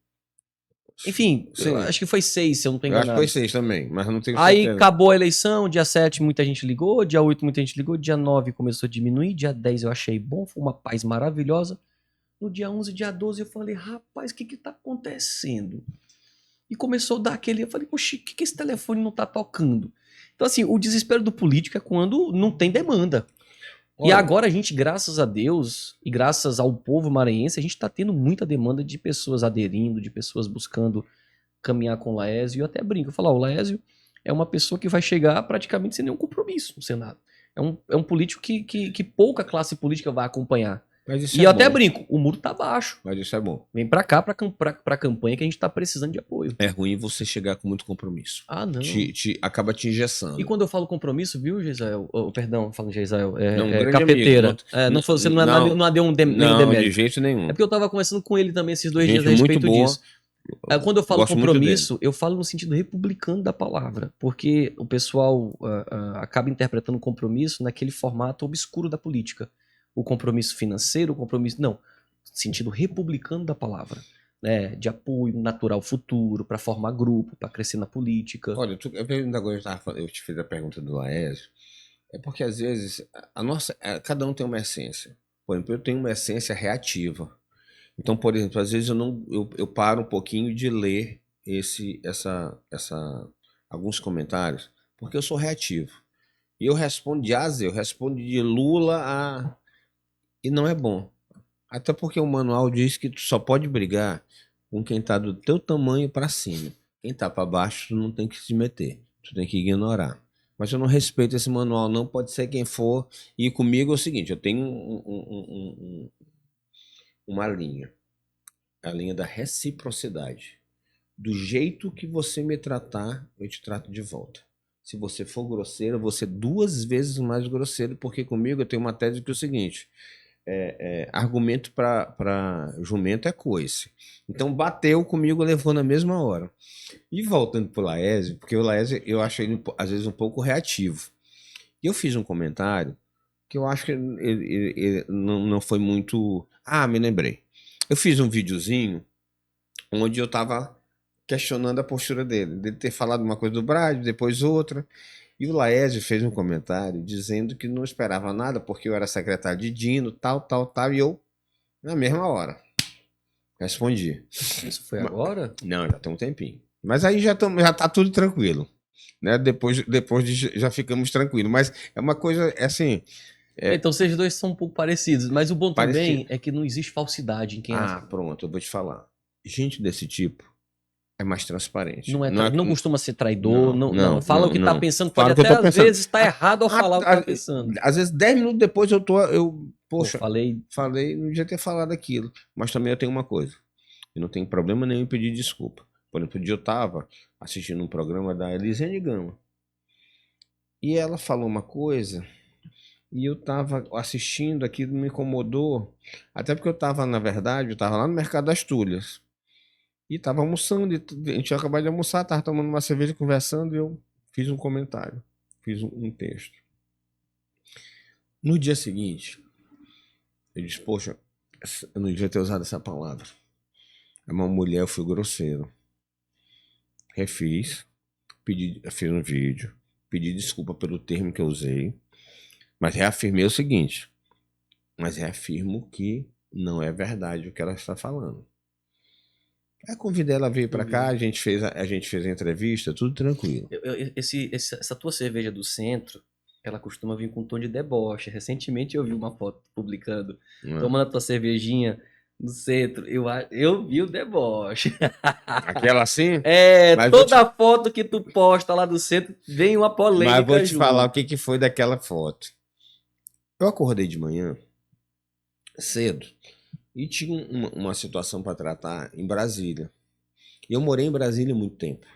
Enfim, acho que foi 6, se eu não tô enganado. Eu acho que foi 6 também, mas não tenho certeza. Aí acabou a eleição, dia 7 muita gente ligou, dia 8 muita gente ligou, dia 9 começou a diminuir, dia 10 eu achei bom, foi uma paz maravilhosa. No dia 11, dia 12 eu falei, rapaz, o que tá acontecendo? E começou a dar aquele, eu falei, oxi, o que esse telefone não tá tocando? Então assim, o desespero do político é quando não tem demanda. Olha. E agora a gente, graças a Deus e graças ao povo maranhense, a gente tá tendo muita demanda de pessoas aderindo, de pessoas buscando caminhar com o Laésio. E eu até brinco, eu falo, o Laésio é uma pessoa que vai chegar praticamente sem nenhum compromisso no Senado. É um político que pouca classe política vai acompanhar. E eu até brinco, o muro tá baixo. Mas isso é bom. Vem pra cá, pra campanha, que a gente tá precisando de apoio. É ruim você chegar com muito compromisso. Não. Acaba te engessando. E quando eu falo compromisso, viu, Geisael? Perdão, falo Geisael. Cafeteira. Amigo, você não deu um demérito. Não, de jeito nenhum. É porque eu tava conversando com ele também esses 2 dias a respeito disso. Quando eu falo compromisso, eu falo no sentido republicano da palavra. Porque o pessoal acaba interpretando compromisso naquele formato obscuro da política. O compromisso financeiro, o compromisso... Não, sentido republicano da palavra. Né, de apoio natural futuro, para formar grupo, para crescer na política. Olha, eu te fiz a pergunta do Laésio, é porque às vezes cada um tem uma essência. Por exemplo, eu tenho uma essência reativa. Então, por exemplo, às vezes eu paro um pouquinho de ler alguns comentários, porque eu sou reativo. E eu respondo eu respondo de Lula a... E não é bom. Até porque o manual diz que tu só pode brigar com quem tá do teu tamanho para cima. Quem tá para baixo, tu não tem que se meter. Tu tem que ignorar. Mas eu não respeito esse manual, não. Pode ser quem for. E comigo é o seguinte, eu tenho uma linha. A linha da reciprocidade. Do jeito que você me tratar, eu te trato de volta. Se você for grosseiro, eu vou ser 2 vezes mais grosseiro, porque comigo eu tenho uma tese que é o seguinte... argumento para jumento é coice. Então bateu comigo, levou na mesma hora. E voltando pro Laésio, porque o Laésio eu achei ele às vezes um pouco reativo. E eu fiz um comentário que eu acho que ele não foi muito. Ah, me lembrei. Eu fiz um videozinho onde eu estava questionando a postura dele ter falado uma coisa do Brad, depois outra. E o Laésio fez um comentário dizendo que não esperava nada porque eu era secretário de Dino, tal, tal, tal, e eu, na mesma hora, respondi. Isso foi agora? Não, já tem um tempinho. Mas aí já tá tudo tranquilo. Né? Depois já ficamos tranquilos. Mas é uma coisa, assim, Então vocês dois são um pouco parecidos, mas o bom parece. também é que não existe falsidade em quem Ah, pronto, eu vou te falar. Gente desse tipo é mais transparente. não, Não, não costuma ser traidor, não, não não, fala o não, que tá não. pensando, pode Fala o que eu até tô às pensando. vezes estar errado ao falar o que tá pensando. Às vezes 10 minutos depois Pô, poxa, falei, falei, não devia ter falado aquilo. Mas também eu tenho uma coisa. Eu não tenho problema nenhum em pedir desculpa. Por exemplo, um dia eu estava assistindo um programa da Elisiane Gama. E ela falou uma coisa e eu estava assistindo, aquilo me incomodou. Até porque eu estava, na verdade, eu estava lá no Mercado das Tulhas. E estava almoçando, a gente tinha acabado de almoçar, estava tomando uma cerveja, conversando, e eu fiz um comentário, fiz um texto. No dia seguinte, eu disse, poxa, eu não devia ter usado essa palavra. É uma mulher, eu fui grosseiro. Refiz, fiz um vídeo, pedi desculpa pelo termo que eu usei, mas reafirmei o seguinte, mas reafirmo que não é verdade o que ela está falando. Aí convidei ela a vir para cá, a gente fez a entrevista, tudo tranquilo. essa tua cerveja do centro, ela costuma vir com um tom de deboche. Recentemente eu vi uma foto publicando, Né? tomando a tua cervejinha no centro. Eu vi o deboche. Aquela assim, mas vou te, Toda foto que tu posta lá do centro vem uma mas vou polêmica te falar o junto. que foi daquela foto. Eu acordei de manhã, cedo, e tinha uma situação para tratar em Brasília. E eu morei em Brasília há muito tempo.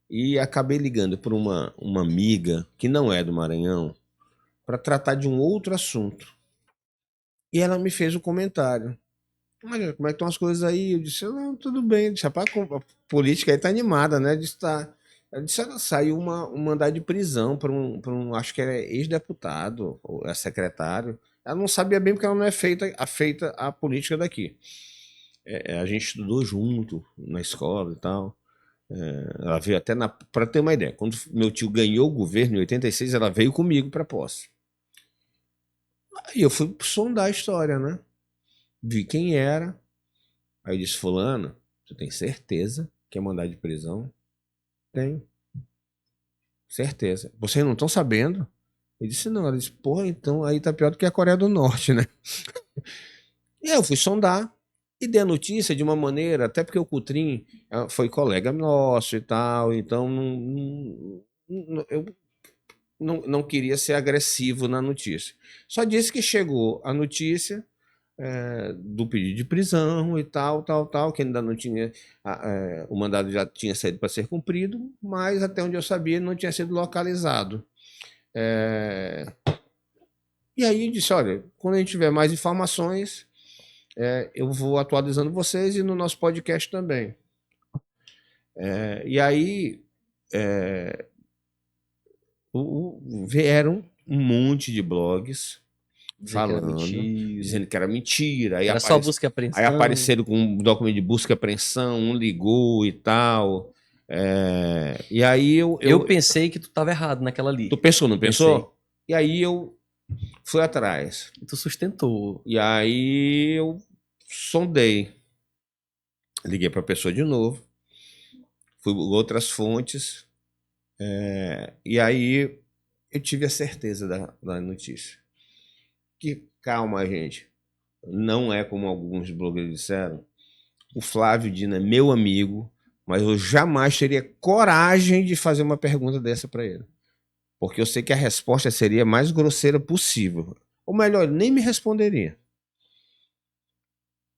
E acabei ligando para uma amiga que não é do Maranhão para tratar de um outro assunto. E ela me fez um comentário. Olha, como é que estão as coisas aí? Eu disse, não, tudo bem. Eu disse, rapaz, a política aí tá animada, né? Eu disse, tá. Ela disse, saiu um mandado de prisão para acho que era ex-deputado, ou é secretário. Ela não sabia bem porque ela não é feita a política daqui. A gente estudou junto na escola e tal. Ela veio até para ter uma ideia. Quando meu tio ganhou o governo em 86, ela veio comigo para posse. Aí eu fui sondar a história, né? Vi quem era. Aí eu disse, fulano, tu tem certeza que é mandado de prisão? Tem, certeza. Vocês não estão sabendo? Ele disse, não. Ela disse, porra, então aí tá pior do que a Coreia do Norte, né? E aí eu fui sondar e dei a notícia de uma maneira, até porque o Cutrim foi colega nosso e tal, então eu não queria ser agressivo na notícia. Só disse que chegou a notícia do pedido de prisão e tal, tal, tal, que ainda não tinha, o mandado já tinha saído para ser cumprido, mas até onde eu sabia não tinha sido localizado. E aí eu disse, olha, quando a gente tiver mais informações, eu vou atualizando vocês e no nosso podcast também. E aí vieram um monte de blogs Dizer que era falando, mentira. dizendo que era mentira. Que era só busca e Aí apreensão. apareceram com um documento de busca e apreensão, um ligou e tal. E aí Eu pensei que tu tava errado naquela tu ali. pensou, não Pensei. pensou? E aí eu fui atrás. Tu sustentou. E aí eu sondei. Liguei para a pessoa de novo. Fui outras fontes. E aí eu tive a certeza da notícia. Que calma, gente. Não é como alguns blogueiros disseram. O Flávio Dino é meu amigo, mas eu jamais teria coragem de fazer uma pergunta dessa para ele. Porque eu sei que a resposta seria a mais grosseira possível. Ou melhor, ele nem me responderia.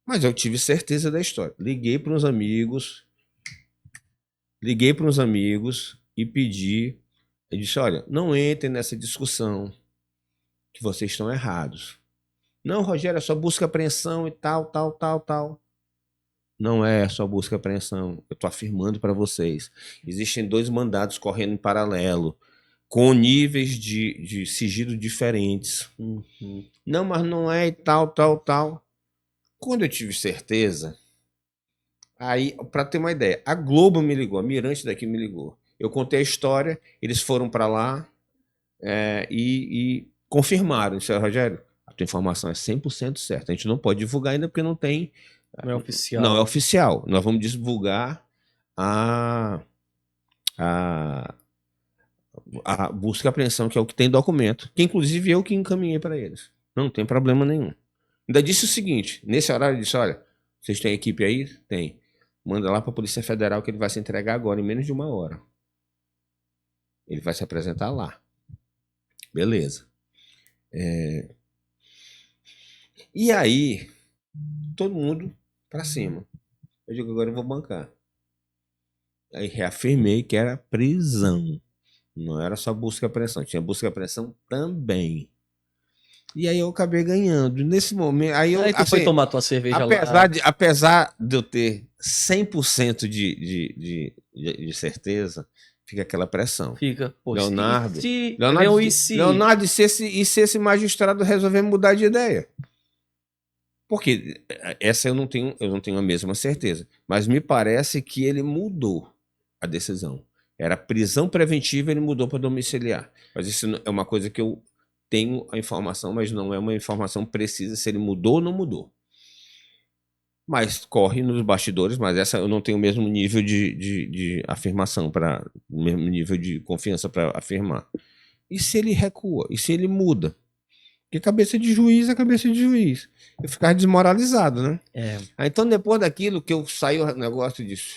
Mas eu tive certeza da história. Liguei para uns amigos e pedi. Eu disse: olha, não entrem nessa discussão, que vocês estão errados. Não, Rogério, é só busca e apreensão e tal, tal, tal, tal. Não é só busca e apreensão. Eu estou afirmando para vocês. Existem 2 mandados correndo em paralelo, com níveis de sigilo diferentes. Uhum. Não, mas não é e tal, tal, tal. Quando eu tive certeza, aí, para ter uma ideia, a Globo me ligou, a Mirante daqui me ligou. Eu contei a história, eles foram para lá e confirmaram. Disseram, Rogério, a tua informação é 100% certa. A gente não pode divulgar ainda porque não tem. Não é Não é oficial. oficial. Nós vamos divulgar a, a, a busca e apreensão, que é o que tem documento, que inclusive eu que encaminhei para eles. Não tem problema nenhum. Ainda disse o seguinte: nesse horário, eu disse: olha, vocês têm equipe aí? Tem. Manda lá para a Polícia Federal que ele vai se entregar agora, em menos de 1 hora. Ele vai se apresentar lá. Beleza. E aí, todo mundo para cima. Eu digo, agora eu vou bancar. Aí reafirmei que era prisão. Não era só busca e apreensão, tinha busca e apreensão também. E aí eu acabei ganhando. Nesse momento, aí eu, Aí tu foi assim, tomar tua cerveja apesar lá. de eu ter 100% de certeza, fica aquela pressão. Fica, pô, Leonardo, vem Leonardo, o IC. Leonardo, e se esse magistrado resolver mudar de ideia? Porque essa eu não tenho a mesma certeza. Mas me parece que ele mudou a decisão. Era prisão preventiva, ele mudou para domiciliar. Mas isso é uma coisa que eu tenho a informação, mas não é uma informação precisa se ele mudou ou não mudou. Mas corre nos bastidores, mas essa eu não tenho o mesmo nível de afirmação, o mesmo nível de confiança para afirmar. E se ele recua? E se ele muda? Porque cabeça de juiz é cabeça de juiz. Eu ficava desmoralizado, né? É, Aí, então, depois daquilo que eu saí o negócio disso,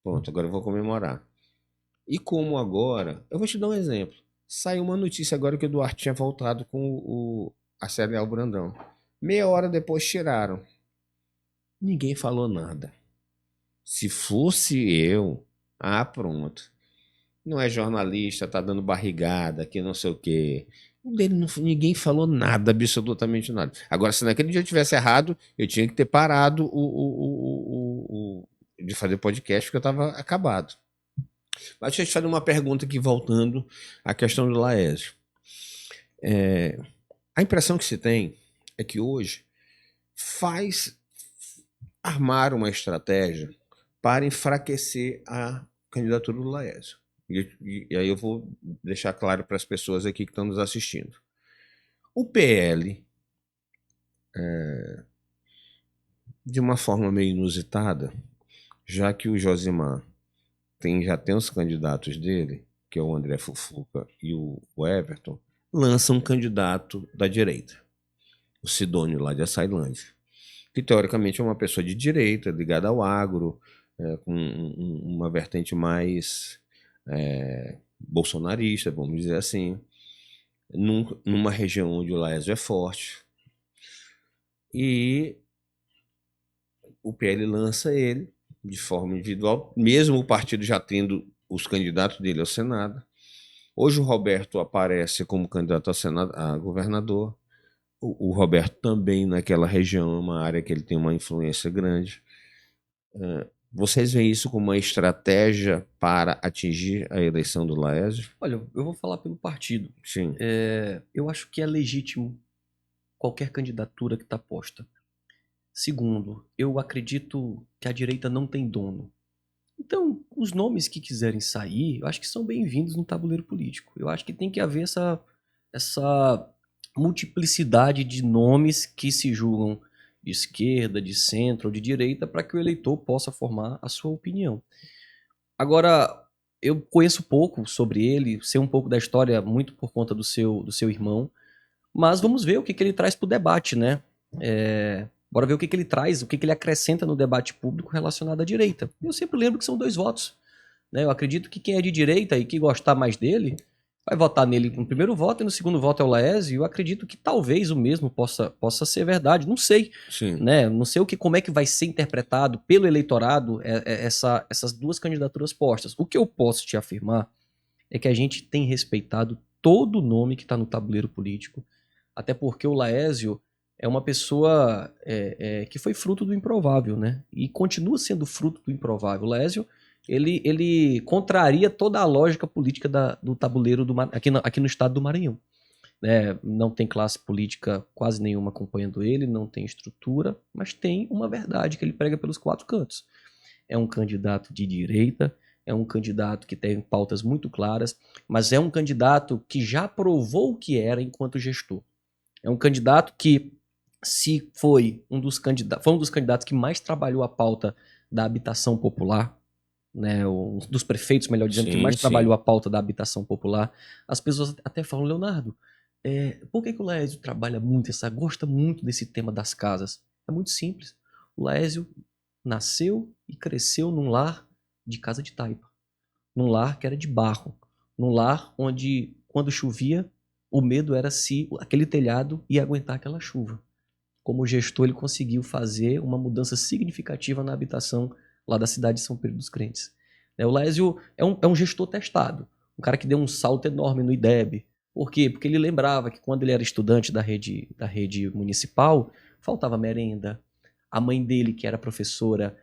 pronto, agora eu vou comemorar. E como agora, eu vou te dar um exemplo. Saiu uma notícia agora que o Duarte tinha voltado com a Célia Brandão. Meia hora depois tiraram. Ninguém falou nada. Se fosse eu, pronto. Não é jornalista, tá dando barrigada, que não sei o quê. O dele ninguém falou nada, absolutamente nada. Agora, se naquele dia eu tivesse errado, eu tinha que ter parado de fazer podcast, porque eu estava acabado. Mas deixa eu te fazer uma pergunta aqui, voltando à questão do Laésio. A impressão que se tem é que hoje faz armar uma estratégia para enfraquecer a candidatura do Laésio. E aí eu vou deixar claro para as pessoas aqui que estão nos assistindo. O PL, de uma forma meio inusitada, já que o Josimar já tem os candidatos dele, que é o André Fufuca e o Everton, lança um candidato da direita, o Sidônio lá de Açailândia, que teoricamente é uma pessoa de direita, ligada ao agro, com uma vertente mais bolsonarista, vamos dizer assim, numa região onde o Laésio é forte. E o PL lança ele de forma individual, mesmo o partido já tendo os candidatos dele ao Senado. Hoje o Roberto aparece como candidato ao Senado, a governador. O Roberto também naquela região é uma área que ele tem uma influência grande. Vocês veem isso como uma estratégia para atingir a eleição do Laésio? olha, eu vou falar pelo partido. Sim. Eu acho que é legítimo qualquer candidatura que está posta. Segundo, eu acredito que a direita não tem dono. Então, os nomes que quiserem sair, eu acho que são bem-vindos no tabuleiro político. Eu acho que tem que haver essa multiplicidade de nomes que se julgam de esquerda, de centro ou de direita para que o eleitor possa formar a sua opinião. Agora, eu conheço pouco sobre ele, sei um pouco da história muito por conta do seu irmão, mas vamos ver o que ele traz para o debate, né? Bora ver o que ele traz, o que ele acrescenta no debate público relacionado à direita. Eu sempre lembro que são 2 votos. Né? Eu acredito que quem é de direita e que gostar mais dele, vai votar nele no primeiro voto e no segundo voto é o Laésio. E eu acredito que talvez o mesmo possa ser verdade. Não sei. Sim. Né? Não sei como é que vai ser interpretado pelo eleitorado essas 2 candidaturas postas. O que eu posso te afirmar é que a gente tem respeitado todo nome que está no tabuleiro político. Até porque o Laésio é uma pessoa que foi fruto do improvável, né? E continua sendo fruto do improvável. O Laésio, ele contraria toda a lógica política do tabuleiro aqui no estado do Maranhão. Não tem classe política quase nenhuma acompanhando ele, não tem estrutura, mas tem uma verdade que ele prega pelos 4 cantos. É um candidato de direita, é um candidato que tem pautas muito claras, mas é um candidato que já provou o que era enquanto gestor. É um candidato que, se foi um dos candidatos que mais trabalhou a pauta da habitação popular, né, um dos prefeitos, melhor dizendo, que mais trabalhou a pauta da habitação popular, as pessoas até falam, Leonardo, por que o Laésio trabalha muito, gosta muito desse tema das casas? É muito simples. O Laésio nasceu e cresceu num lar de casa de taipa. Num lar que era de barro. Num lar onde, quando chovia, o medo era se aquele telhado ia aguentar aquela chuva. Como gestor, ele conseguiu fazer uma mudança significativa na habitação lá da cidade de São Pedro dos Crentes. O Laésio é um gestor testado. Um cara que deu um salto enorme no IDEB. Por quê? Porque ele lembrava que quando ele era estudante da rede municipal, faltava merenda. A mãe dele, que era professora,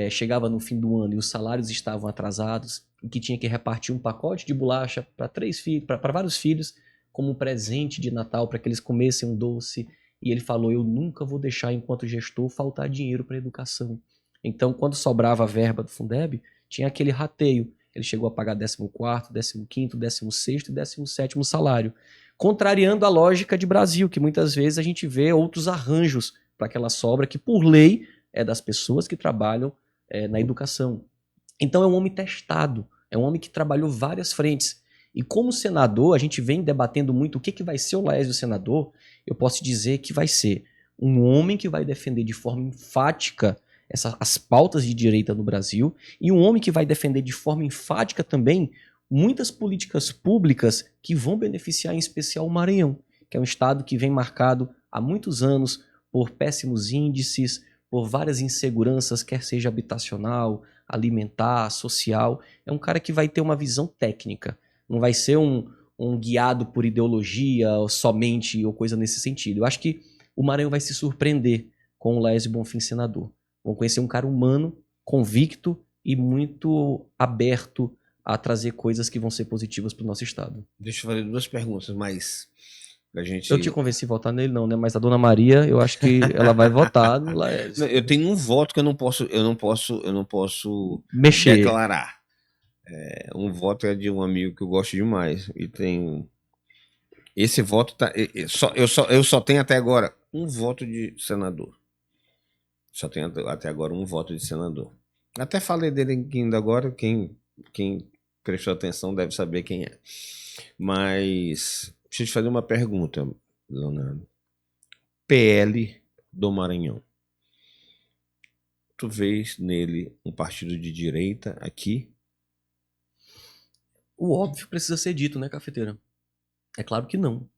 chegava no fim do ano e os salários estavam atrasados, e que tinha que repartir um pacote de bolacha para vários filhos, como um presente de Natal, para que eles comessem um doce. E ele falou, eu nunca vou deixar, enquanto gestor, faltar dinheiro para a educação. Então, quando sobrava a verba do Fundeb, tinha aquele rateio. Ele chegou a pagar 14º, 15º, 16º e 17º salário. Contrariando a lógica de Brasil, que muitas vezes a gente vê outros arranjos para aquela sobra, que por lei é das pessoas que trabalham na educação. Então é um homem testado, é um homem que trabalhou várias frentes. E como senador, a gente vem debatendo muito o que vai ser o Laésio senador. Eu posso dizer que vai ser um homem que vai defender de forma enfática as pautas de direita no Brasil, e um homem que vai defender de forma enfática também muitas políticas públicas que vão beneficiar em especial o Maranhão, que é um estado que vem marcado há muitos anos por péssimos índices, por várias inseguranças, quer seja habitacional, alimentar, social. É um cara que vai ter uma visão técnica, não vai ser um guiado por ideologia somente ou coisa nesse sentido. Eu acho que o Maranhão vai se surpreender com o Laésio Bonfim senador. Vão conhecer um cara humano, convicto e muito aberto a trazer coisas que vão ser positivas para o nosso estado. Deixa eu fazer 2 perguntas, mas a gente... Eu te convenci a votar nele não, né? Mas a Dona Maria, eu acho que ela vai votar no Laésio. Eu tenho um voto que eu não posso mexer. Declarar. Um voto é de um amigo que eu gosto demais. E tem... Esse voto tá... Eu só tenho até agora um voto de senador. Só tenho até agora um voto de senador. Até falei dele ainda agora, quem prestou atenção deve saber quem é. Mas deixa eu te fazer uma pergunta, Leonardo. PL do Maranhão. Tu vês nele um partido de direita aqui? O óbvio precisa ser dito, né, cafeteira? É claro que não.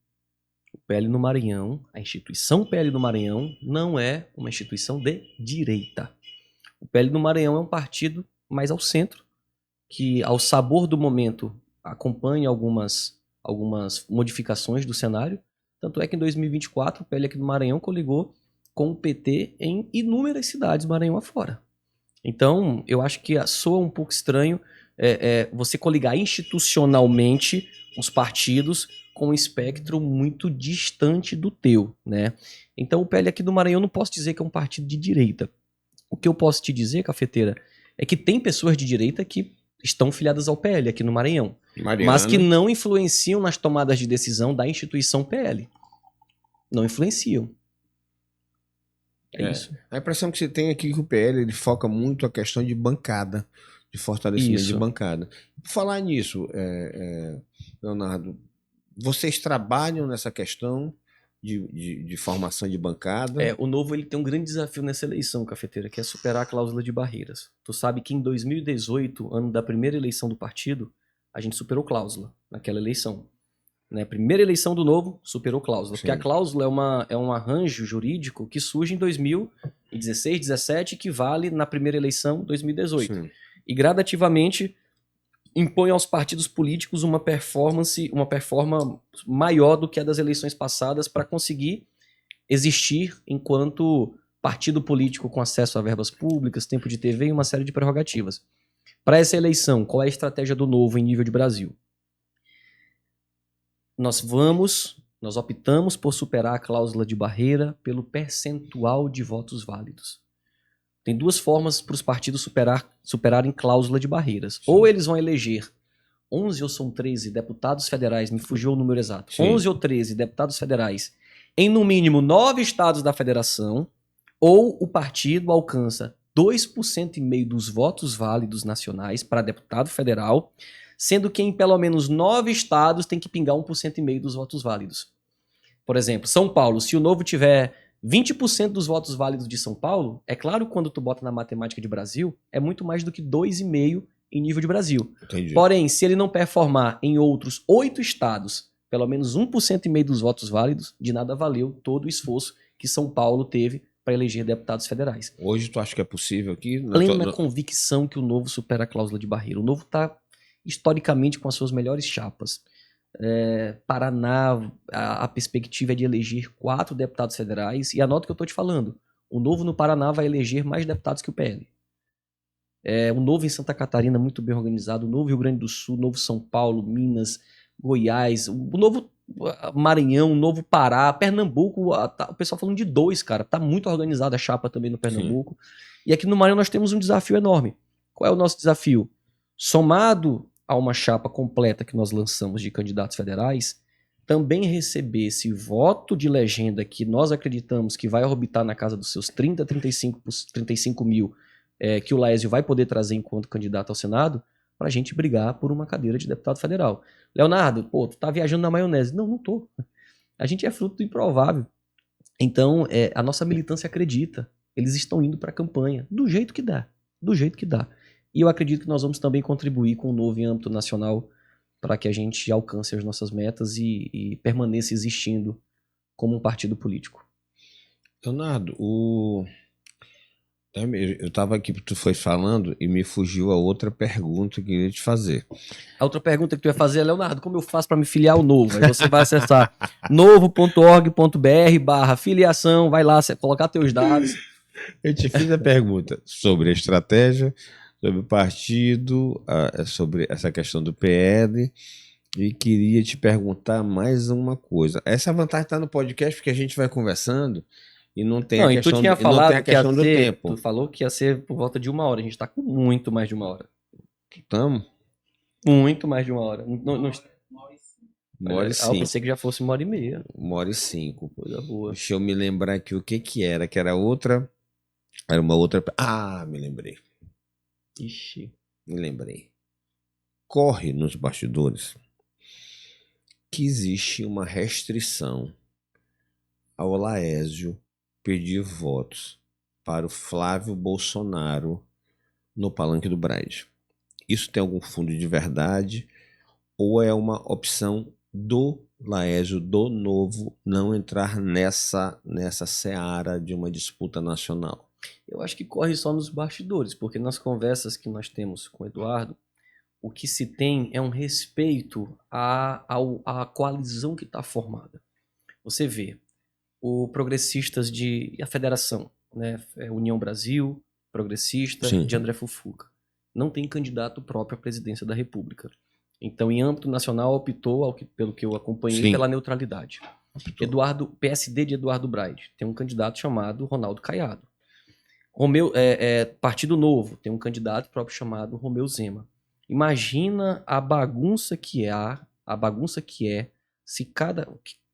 O PL no Maranhão, a instituição PL do Maranhão, não é uma instituição de direita. O PL do Maranhão é um partido mais ao centro, que ao sabor do momento acompanha algumas modificações do cenário. Tanto é que em 2024 o PL aqui do Maranhão coligou com o PT em inúmeras cidades Maranhão afora. Então eu acho que soa um pouco estranho você coligar institucionalmente os partidos com um espectro muito distante do teu, né? Então o PL aqui do Maranhão não posso dizer que é um partido de direita. O que eu posso te dizer, cafeteira, é que tem pessoas de direita que estão filiadas ao PL aqui no Maranhão, mas que não influenciam nas tomadas de decisão da instituição PL. Não influenciam. É isso. A impressão que você tem aqui que o PL ele foca muito a questão de bancada, de fortalecimento de bancada. Por falar nisso, Leonardo, vocês trabalham nessa questão de formação de bancada? O Novo ele tem um grande desafio nessa eleição, cafeteira, que é superar a cláusula de barreiras. Tu sabe que em 2018, ano da primeira eleição do partido, a gente superou cláusula naquela eleição. Né? Primeira eleição do Novo, superou cláusula. Sim. Porque a cláusula é um arranjo jurídico que surge em 2016, 2017, que vale na primeira eleição 2018. Sim. E gradativamente impõe aos partidos políticos uma performance maior do que a das eleições passadas para conseguir existir enquanto partido político com acesso a verbas públicas, tempo de TV e uma série de prerrogativas. Para essa eleição, qual é a estratégia do Novo em nível de Brasil? Nós optamos por superar a cláusula de barreira pelo percentual de votos válidos. Tem duas formas para os partidos superarem cláusula de barreiras. Sim. Ou eles vão eleger 11 ou são 13 deputados federais, me fugiu o número exato, sim, 11 ou 13 deputados federais em no mínimo 9 estados da federação, ou o partido alcança 2,5% dos votos válidos nacionais para deputado federal, sendo que em pelo menos 9 estados tem que pingar 1,5% dos votos válidos. Por exemplo, São Paulo, se o Novo tiver 20% dos votos válidos de São Paulo, é claro que quando tu bota na matemática de Brasil, é muito mais do que 2,5% em nível de Brasil. Entendi. Porém, se ele não performar em outros 8 estados, pelo menos 1,5% dos votos válidos, de nada valeu todo o esforço que São Paulo teve para eleger deputados federais. Hoje tu acha que é possível aqui? Plena convicção que o Novo supera a cláusula de barreira. O Novo está historicamente com as suas melhores chapas. Paraná, a perspectiva é de eleger 4 deputados federais. E anota o que eu estou te falando. O Novo no Paraná vai eleger mais deputados que o PL. O Novo em Santa Catarina, muito bem organizado. O Novo Rio Grande do Sul, o Novo São Paulo, Minas, Goiás. O Novo Maranhão, o Novo Pará, Pernambuco. O pessoal falando de 2, cara. Tá muito organizada a chapa também no Pernambuco. Sim. E aqui no Maranhão nós temos um desafio enorme. Qual é o nosso desafio? Somado a uma chapa completa que nós lançamos de candidatos federais, também receber esse voto de legenda que nós acreditamos que vai orbitar na casa dos seus 35 mil, que o Laésio vai poder trazer enquanto candidato ao Senado, para a gente brigar por uma cadeira de deputado federal. Leonardo, pô, tu tá viajando na maionese. Não, não tô. A gente é fruto do improvável. Então, a nossa militância acredita. Eles estão indo para a campanha, do jeito que dá. Do jeito que dá. E eu acredito que nós vamos também contribuir com o Novo em âmbito nacional para que a gente alcance as nossas metas e permaneça existindo como um partido político. Leonardo, eu estava aqui, tu foi falando e me fugiu a outra pergunta que eu queria te fazer. A outra pergunta que tu ia fazer é, Leonardo, como eu faço para me filiar ao Novo? Aí você vai acessar novo.org.br/filiação, vai lá, colocar teus dados. Eu te fiz a pergunta sobre a estratégia, sobre o partido, sobre essa questão do PL, e queria te perguntar mais uma coisa. Essa vantagem está no podcast porque a gente vai conversando e não tem a questão, tu tinha falado não tem a questão do tempo. Tu falou que ia ser por volta de 1 hora, a gente está com muito mais de 1 hora. Estamos? Muito mais de 1 hora. Uma hora e 5. Eu pensei que já fosse 1h30. 1h05. Coisa boa. Deixa eu me lembrar aqui o que era, que era outra... Era uma outra... me lembrei. Ixi. Me lembrei. Corre nos bastidores que existe uma restrição ao Laésio pedir votos para o Flávio Bolsonaro no Palanque do Bride. Isso tem algum fundo de verdade ou é uma opção do Laésio, do Novo, não entrar nessa seara de uma disputa nacional? Eu acho que corre só nos bastidores, porque nas conversas que nós temos com o Eduardo, o que se tem é um respeito à coalizão que está formada. Você vê, o Progressistas a Federação, né, União Brasil, Progressista, Sim, de André Fufuca, não tem candidato próprio à presidência da República. Então, em âmbito nacional, optou, pelo que eu acompanhei, sim, pela neutralidade. PSD de Eduardo Braide tem um candidato chamado Ronaldo Caiado. Partido Novo tem um candidato próprio chamado Romeu Zema. Imagina a bagunça que é se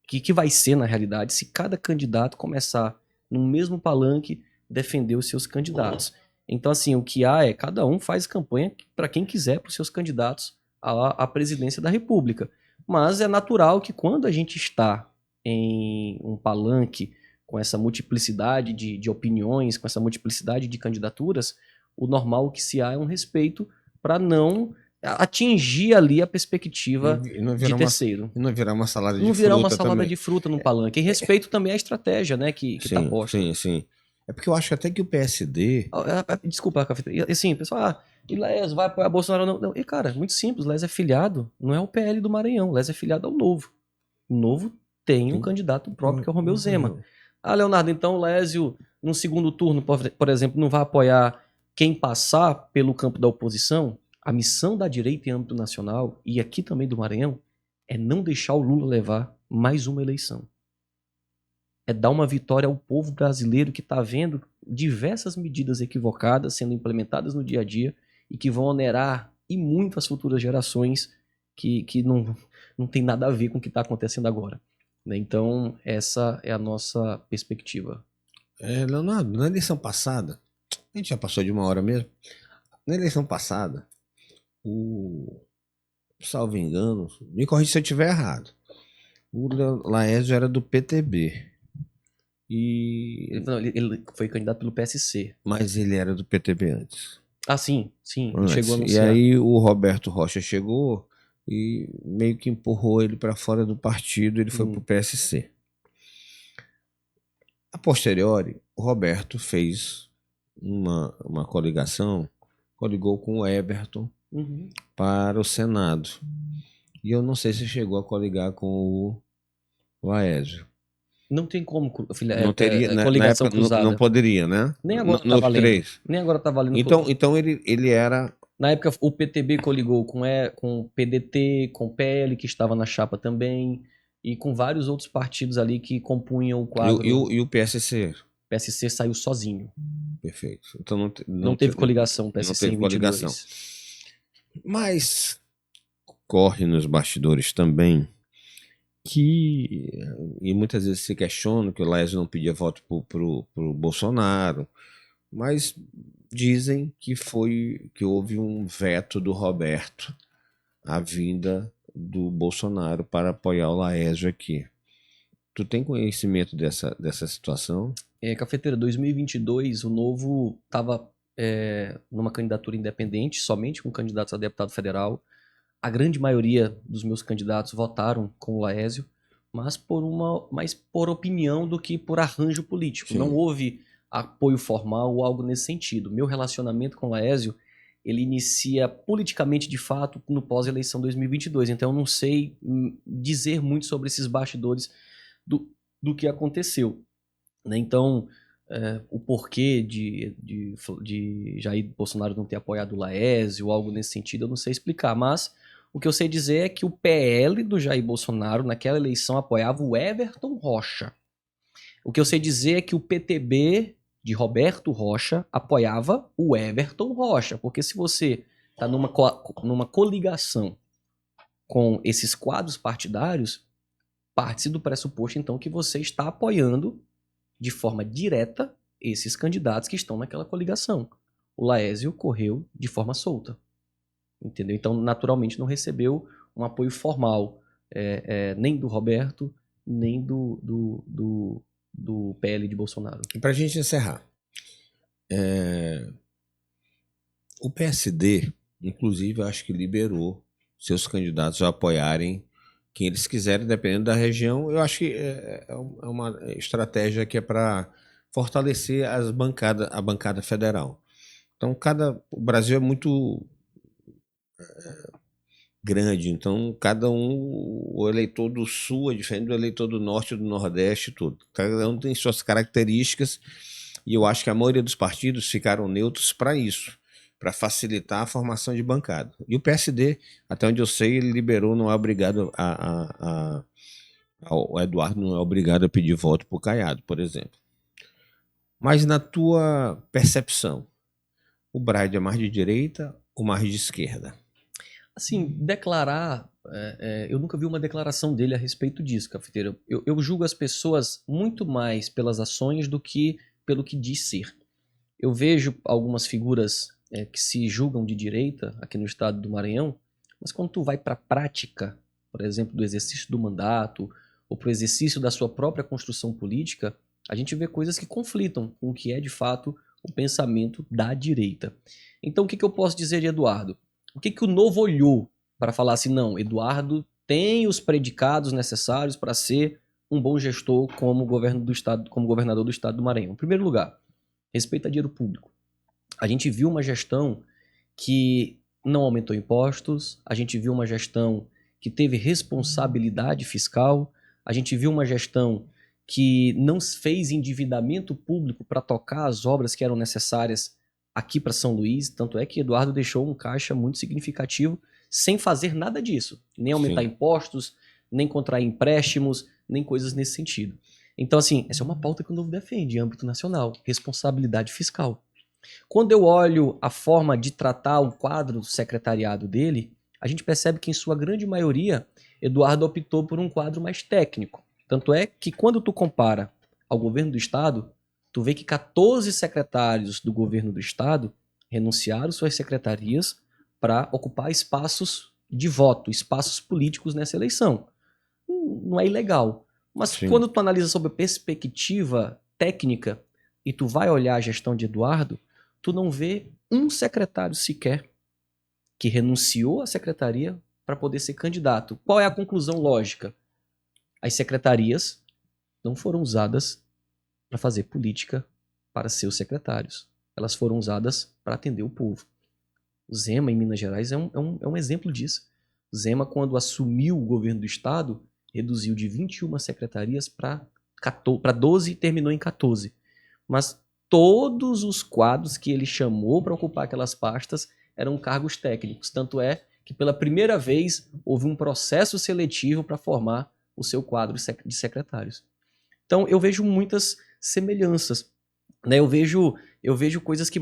que vai ser na realidade se cada candidato começar no mesmo palanque defender os seus candidatos. Então, assim, o que há é cada um faz campanha para quem quiser para os seus candidatos à presidência da República. Mas é natural que quando a gente está em um palanque com essa multiplicidade de opiniões, com essa multiplicidade de candidaturas, o normal que se há é um respeito para não atingir ali a perspectiva de terceiro. E não virar uma salada de fruta. Não virar uma salada de fruta no palanque. E respeito também à estratégia, né, que está posta. Sim. É porque eu acho até que o PSD... Desculpa, Cafeteria. Assim, pessoal, e Laes vai apoiar Bolsonaro? Não. E, cara, muito simples. Laes é filiado, não é o PL do Maranhão. Laes é filiado ao Novo. O Novo tem um candidato próprio, que é o Romeu Zema. Ah, Leonardo, então o Laésio, no segundo turno, por exemplo, não vai apoiar quem passar pelo campo da oposição? A missão da direita em âmbito nacional, e aqui também do Maranhão, é não deixar o Lula levar mais uma eleição. É dar uma vitória ao povo brasileiro que está vendo diversas medidas equivocadas sendo implementadas no dia a dia e que vão onerar e muito as futuras gerações que não tem nada a ver com o que está acontecendo agora. Né? Então, essa é a nossa perspectiva. Leonardo, na eleição passada, a gente já passou de 1 hora mesmo. Na eleição passada, salvo engano, me corrija se eu estiver errado, o Laésio era do PTB. Ele foi candidato pelo PSC. Mas ele era do PTB antes. Ah, sim, ele chegou a E anunciar. aí o Roberto Rocha chegou e meio que empurrou ele para fora do partido, ele foi pro PSC. A posteriori, o Roberto fez uma coligação, coligou com o Everton para o Senado. E eu não sei se chegou a coligar com o Laésio. Não tem como, filha, Não teria, coligação na época, cruzada. não poderia, né? Nem agora tá Nos valendo. três. Nem agora tá valendo. Então ele era... Na época, o PTB coligou com o PDT, com o PL, que estava na chapa também, e com vários outros partidos ali que compunham o quadro. E o PSC? O PSC saiu sozinho. Perfeito. Então não teve coligação, o PSC não teve em 22. coligação. Mas corre nos bastidores também que, e muitas vezes se questiona que o Laésio não pedia voto pro Bolsonaro, mas dizem que houve um veto do Roberto à vinda do Bolsonaro para apoiar o Laésio aqui. Tu tem conhecimento dessa situação? Cafeteira, 2022, o Novo estava numa candidatura independente, somente com candidatos a deputado federal. A grande maioria dos meus candidatos votaram com o Laésio, mas por opinião do que por arranjo político. Sim. Não houve apoio formal ou algo nesse sentido. Meu relacionamento com o Laésio, ele inicia politicamente de fato no pós-eleição 2022. Então eu não sei dizer muito sobre esses bastidores do que aconteceu. Né? Então, o porquê de Jair Bolsonaro não ter apoiado o Laésio ou algo nesse sentido, eu não sei explicar, mas o que eu sei dizer é que o PL do Jair Bolsonaro, naquela eleição, apoiava o Everton Rocha. O que eu sei dizer é que o PTB de Roberto Rocha apoiava o Everton Rocha, porque se você está numa coligação com esses quadros partidários, parte-se do pressuposto, então, que você está apoiando de forma direta esses candidatos que estão naquela coligação. O Laésio correu de forma solta. Entendeu? Então, naturalmente, não recebeu um apoio formal nem do Roberto, nem do PL de Bolsonaro. Para a gente encerrar, o PSD, inclusive, eu acho que liberou seus candidatos a apoiarem quem eles quiserem, dependendo da região. Eu acho que é uma estratégia que é para fortalecer a bancada federal. Então, o Brasil é muito grande, então o eleitor do Sul é diferente do eleitor do Norte, do Nordeste, tudo. Cada um tem suas características e eu acho que a maioria dos partidos ficaram neutros para isso, para facilitar a formação de bancada. E o PSD, até onde eu sei, ele liberou, não é obrigado o Eduardo não é obrigado a pedir voto por Caiado, por exemplo. Mas na tua percepção, o Brade é mais de direita ou mais de esquerda? Assim, declarar... eu nunca vi uma declaração dele a respeito disso, Cafeteiro. Eu julgo as pessoas muito mais pelas ações do que pelo que diz ser. Eu vejo algumas figuras que se julgam de direita aqui no estado do Maranhão, mas quando tu vai para a prática, por exemplo, do exercício do mandato ou para o exercício da sua própria construção política, a gente vê coisas que conflitam com o que é de fato o pensamento da direita. Então o que eu posso dizer de Eduardo? O que o Novo olhou para falar assim, não, Eduardo tem os predicados necessários para ser um bom gestor como governador do estado do Maranhão? Em primeiro lugar, respeito a dinheiro público. A gente viu uma gestão que não aumentou impostos, a gente viu uma gestão que teve responsabilidade fiscal, a gente viu uma gestão que não fez endividamento público para tocar as obras que eram necessárias aqui para São Luís, tanto é que Eduardo deixou um caixa muito significativo sem fazer nada disso, nem aumentar impostos, nem contrair empréstimos, nem coisas nesse sentido. Então, assim, essa é uma pauta que o Novo defende em âmbito nacional, responsabilidade fiscal. Quando eu olho a forma de tratar o quadro secretariado dele, a gente percebe que, em sua grande maioria, Eduardo optou por um quadro mais técnico. Tanto é que, quando tu compara ao governo do Estado, tu vê que 14 secretários do governo do Estado renunciaram suas secretarias para ocupar espaços de voto, espaços políticos nessa eleição. Não é ilegal. Mas quando tu analisa sob a perspectiva técnica e tu vai olhar a gestão de Eduardo, tu não vê um secretário sequer que renunciou à secretaria para poder ser candidato. Qual é a conclusão lógica? As secretarias não foram usadas para fazer política para seus secretários. Elas foram usadas para atender o povo. O Zema, em Minas Gerais, é um exemplo disso. O Zema, quando assumiu o governo do Estado, reduziu de 21 secretarias para 12 e terminou em 14. Mas todos os quadros que ele chamou para ocupar aquelas pastas eram cargos técnicos. Tanto é que, pela primeira vez, houve um processo seletivo para formar o seu quadro de secretários. Então, eu vejo muitas semelhanças. Né? Eu vejo coisas que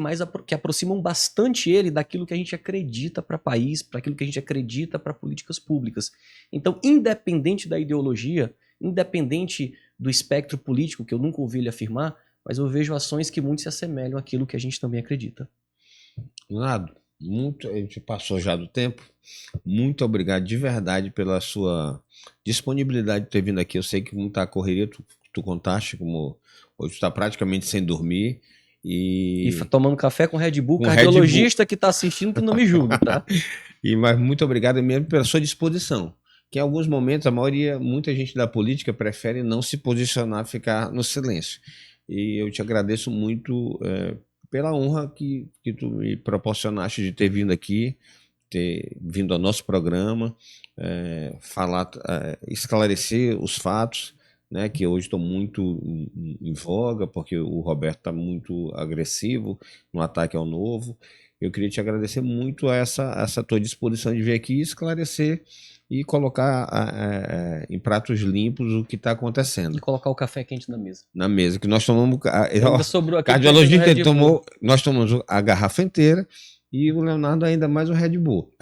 aproximam bastante ele daquilo que a gente acredita para o país, para aquilo que a gente acredita para políticas públicas. Então, independente da ideologia, independente do espectro político, que eu nunca ouvi ele afirmar, mas eu vejo ações que muito se assemelham àquilo que a gente também acredita. Leonardo, a gente passou já do tempo. Muito obrigado de verdade pela sua disponibilidade de ter vindo aqui. Eu sei que como está a correria, tu contaste, como hoje tu está praticamente sem dormir. E tomando café com Red Bull, cardiologista que está assistindo, que não me julgue, tá? Mas muito obrigado mesmo pela sua disposição. Que em alguns momentos, muita gente da política prefere não se posicionar, ficar no silêncio. E eu te agradeço muito pela honra que tu me proporcionaste de ter vindo aqui, ter vindo ao nosso programa, esclarecer os fatos, né, que hoje estão muito em voga, porque o Roberto está muito agressivo no ataque ao Novo. Eu queria te agradecer muito essa tua disposição de vir aqui e esclarecer e colocar em pratos limpos o que está acontecendo. E colocar o café quente na mesa. Na mesa, que nós tomamos... Ainda sobrou aqui. Cardiologista nós tomamos a garrafa inteira e o Leonardo ainda mais o Red Bull.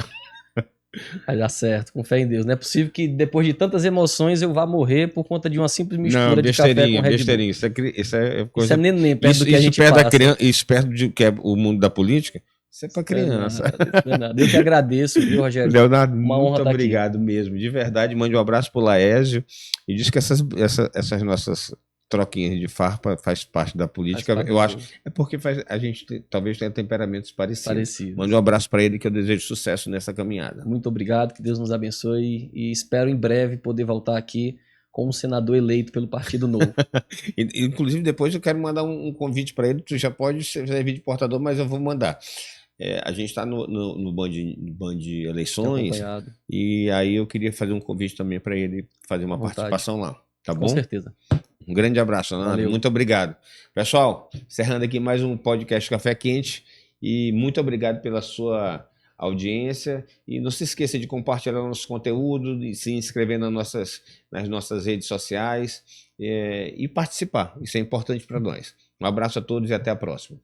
Vai dar certo, com fé em Deus. Não é possível que depois de tantas emoções eu vá morrer por conta de uma simples mistura de café com Red Bull. Isso é coisa... Isso é neném, perto do que a gente passa. Isso perto do que é o mundo da política, isso é para criança. Não é nada. Eu que agradeço, viu, Rogério? Leonardo, muito obrigado mesmo. De verdade, mande um abraço pro Laésio e diz que essas nossas troquinhas de farpa faz parte da política. Eu acho é porque a gente talvez tenha temperamentos parecidos. Mande um abraço para ele, que eu desejo sucesso nessa caminhada. Muito obrigado, que Deus nos abençoe e espero em breve poder voltar aqui como senador eleito pelo Partido Novo. Inclusive, depois eu quero mandar um convite para ele. Tu já pode servir de portador, mas eu vou mandar. A gente está no Band Eleições e aí eu queria fazer um convite também para ele fazer uma participação lá. Tá bom? Com certeza. Um grande abraço, Leonardo. Muito obrigado. Pessoal, encerrando aqui mais um podcast Café Quente e muito obrigado pela sua audiência e não se esqueça de compartilhar nosso conteúdo, de se inscrever nas nossas redes sociais e participar. Isso é importante para nós. Um abraço a todos e até a próxima.